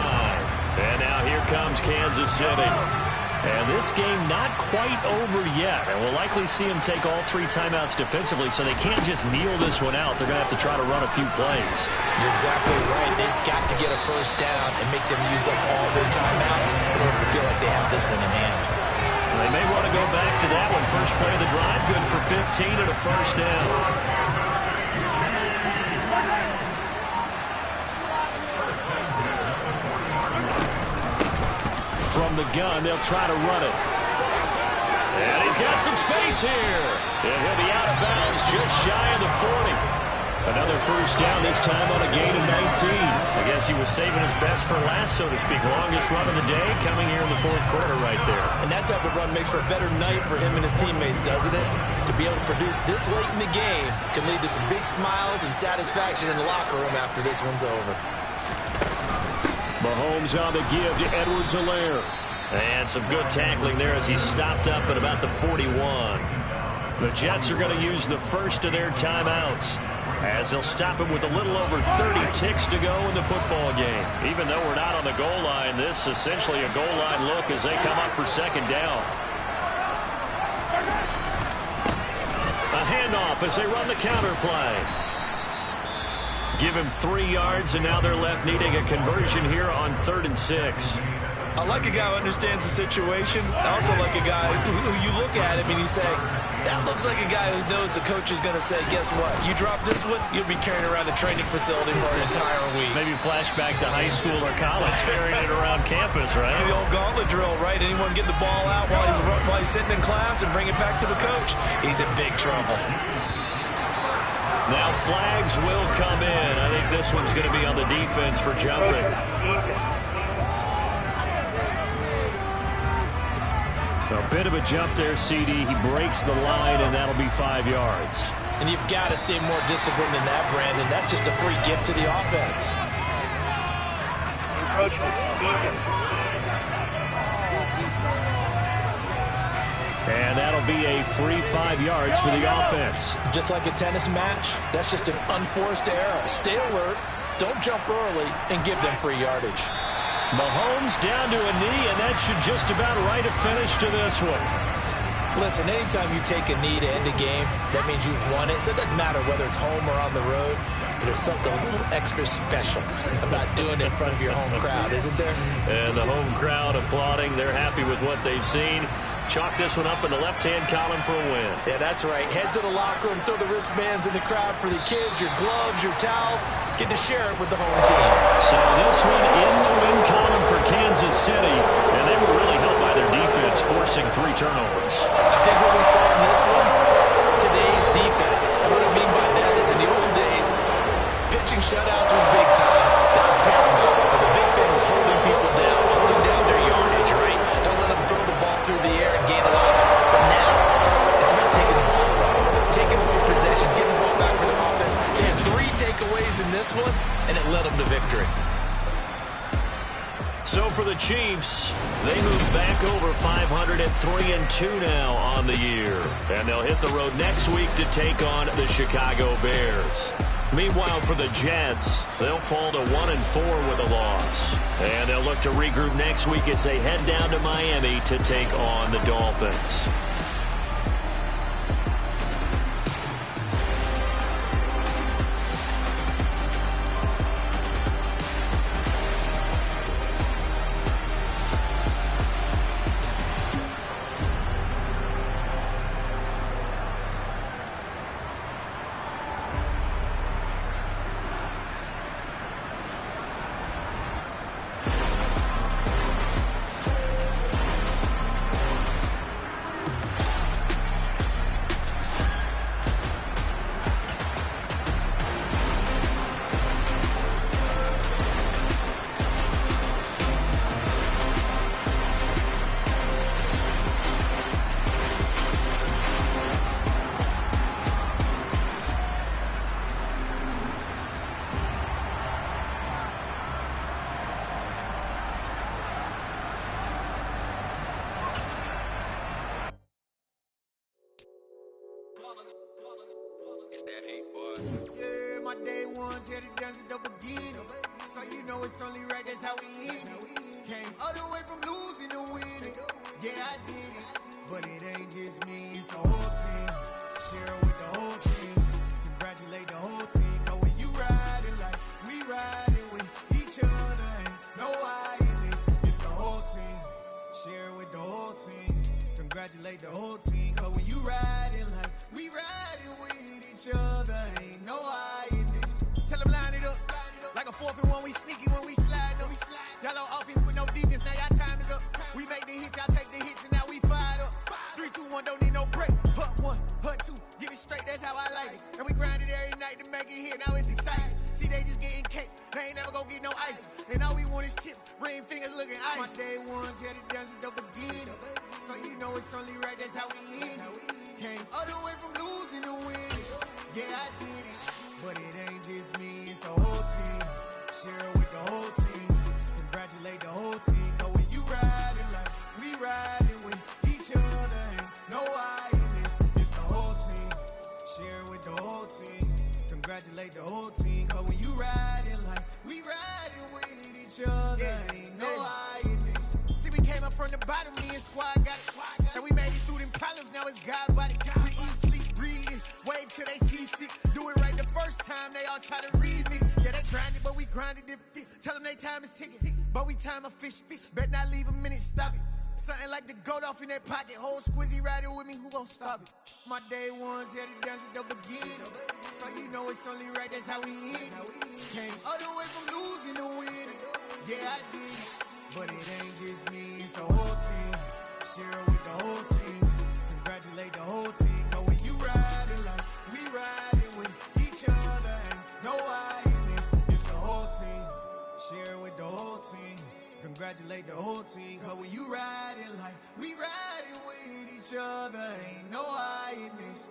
And now here comes Kansas City. And this game not quite over yet. And we'll likely see them take all 3 timeouts defensively, so they can't just kneel this one out. They're going to have to try to run a few plays. You're exactly right. They've got to get a first down and make them use up all their timeouts in order to feel like they have this one in hand. They may want to go back to that one. First play of the drive, good for 15 and a first down. From the gun, they'll try to run it. And he's got some space here. And he'll be out of bounds just shy of the 40. Another first down, this time on a gain of 19. I guess he was saving his best for last, so to speak. Longest run of the day coming here in the 4th quarter right there. And that type of run makes for a better night for him and his teammates, doesn't it? To be able to produce this late in the game can lead to some big smiles and satisfaction in the locker room after this one's over. Mahomes on the give to Edwards-Helaire. And some good tackling there as he stopped up at about the 41. The Jets are going to use the first of their timeouts, as they'll stop it with a little over 30 ticks to go in the football game. Even though we're not on the goal line, this is essentially a goal line look as they come up for second down. A handoff as they run the counter play. Give him 3 yards, and now they're left needing a conversion here on 3rd and 6. I like a guy who understands the situation. I also like a guy who you look at him and you say, that looks like a guy who knows the coach is going to say, guess what? You drop this one, you'll be carrying around the training facility for an entire week. Maybe flashback to high school or college, carrying it around campus, right? The old gauntlet drill, right? Anyone get the ball out while he's sitting in class and bring it back to the coach? He's in big trouble. Now flags will come in. I think this one's going to be on the defense for jumping. A bit of a jump there, CD. He breaks the line, and that'll be 5 yards. And you've got to stay more disciplined than that, Brandon. That's just a free gift to the offense. And that'll be a free 5 yards for the offense. Just like a tennis match, that's just an unforced error. Stay alert, don't jump early, and give them free yardage. Mahomes down to a knee, and that should just about write a finish to this one. Listen, anytime you take a knee to end a game, that means you've won it. So it doesn't matter whether it's home or on the road. But there's something a little extra special about doing it in front of your home crowd, isn't there? And the home crowd applauding. They're happy with what they've seen. Chalk this one up in the left-hand column for a win. Yeah, that's right. Head to the locker room, throw the wristbands in the crowd for the kids, your gloves, your towels. Get to share it with the home team. So this one in the win column for Kansas City, and they were really helped by their defense, forcing 3 turnovers. I think what we saw in this one, today's defense. And what I mean by that is in the old days, pitching shutouts was big time. That was paramount. But the big thing was holding people down, holding down their yardage, right? Don't let them throw the ball through the air and gain a lot. But now, it's about taking the ball away, taking away possessions, getting the ball back for the offense. They had 3 takeaways in this one, and it led them to victory. So for the Chiefs, they move back over 500 at 3-2 now on the year. And they'll hit the road next week to take on the Chicago Bears. Meanwhile, for the Jets, they'll fall to 1-4 with a loss. And they'll look to regroup next week as they head down to Miami to take on the Dolphins. It's that hate, boy. Yeah, my day ones here to dance at the beginning. So you know it's only right, that's how we end it. Came all the way from losing to winning. Yeah, I did it. But it ain't just me, it's the whole team. Share with the whole team. Congratulate the whole team. Cause when you riding like we riding with each other, ain't no I in this. It's the whole team. Share with the whole team. Congratulate the whole team. Cause when you riding like we riding with each other, ain't no I in this. Tell them line it up. Like a 4th and 1, we sneaky when we slide up. Y'all on offense with no defense, now y'all time is up. We make the hits, y'all take the hits, and now we fired up. 3, 2, 1, don't need no break. Hut 1, hut 2, get it straight, that's how I like it. And we grind it every night to make it hit, now it's exciting. See, they just getting cake, they ain't never gonna get no ice. And all we want is chips, ring fingers looking ice. My day ones here to dance at the beginning. So you know it's only right, that's how we end it. Came all the way from losing to winning. Yeah, I did it. But it ain't just me, it's the whole team. Share with the whole team. Congratulate the whole team. Cause when you riding like we riding with each other, ain't no I in this. It's the whole team. Share with the whole team. Congratulate the whole team. Cause when you riding like we riding with each other, ain't no I in this. See, we came up from the bottom, me and squad got it. And we made it through them problems, now it's God body. We eat, sleep, breathe this. Wave till they see sick. Do it right the first time, they all try to remix. Yeah, they grinded, but we grinded different. Tell them they time is ticking, but we time a fish. Bet not leave a minute, stop it. Something like the goat off in their pocket. Whole squizzy riding with me, who gon' stop it? My day ones here to dance at the beginning. So you know it's only right, that's how we end it. Came all the way from losing to winning. Yeah, I did it. But it ain't just me, it's the whole team. Share with the whole team. Congratulate the whole team. Cause when you riding like we riding with each other, ain't no I in this. It's the whole team. Share with the whole team. Congratulate the whole team. Cause when you riding like we riding with each other, ain't no I in this.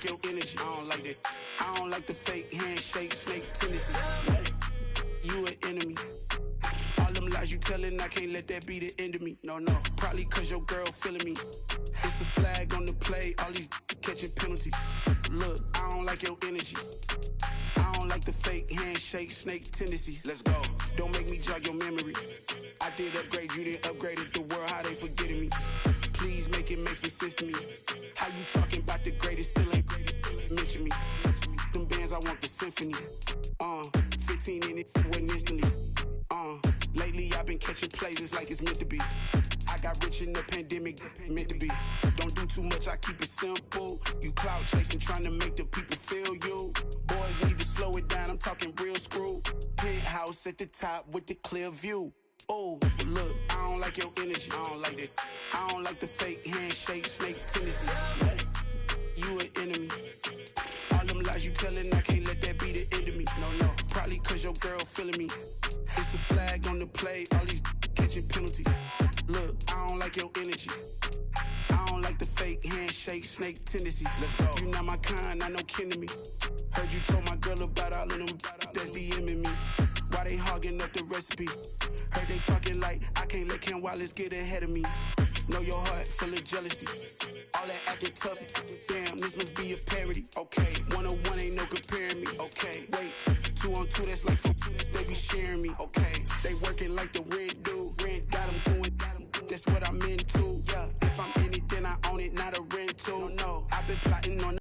Your energy, I don't like that. I don't like the fake handshake, snake tendency. You an enemy. All them lies you telling, I can't let that be the end of me. No, probably cause your girl feeling me. It's a flag on the play, all these catching penalties. Look, I don't like your energy. I don't like the fake handshake, snake tendency. Let's go. Don't make me jog your memory. I did upgrade, you didn't upgrade it. The world, how they forgetting me. Please make it make some sense to me. How you talking about the greatest, still ain't mention me. Them bands, I want the symphony. 15 in it, went instantly. Lately I've been catching plays, it's like it's meant to be. I got rich in the pandemic, meant to be. Don't do too much, I keep it simple. You clout chasing, trying to make the people feel you. Boys need to slow it down, I'm talking real screw. Penthouse at the top with the clear view. Oh, look, I don't like your energy. I don't like that. I don't like the fake handshake, snake tendency. You an enemy. All them lies you telling, I can't let that be the end of me. No, probably cause your girl feeling me. It's a flag on the play, all these catching penalties. Look, I don't like your energy. I don't like the fake handshake, snake tendency. Let's go. You not my kind, I know kin to me. Heard you told my girl about all of them that's DMing me. Why they hogging up the recipe? Heard they talking like I can't let Ken Wallace get ahead of me. Know your heart full of jealousy. All that acting tough. Damn, this must be a parody. Okay, 1-on-1 ain't no comparing me. Okay, wait, 2-on-2 that's like 4. They be sharing me. Okay, they working like the rent do. Rent got them going. That's what I'm into. Yeah, if I'm in it, then I own it, not a rental. No, I've been plotting on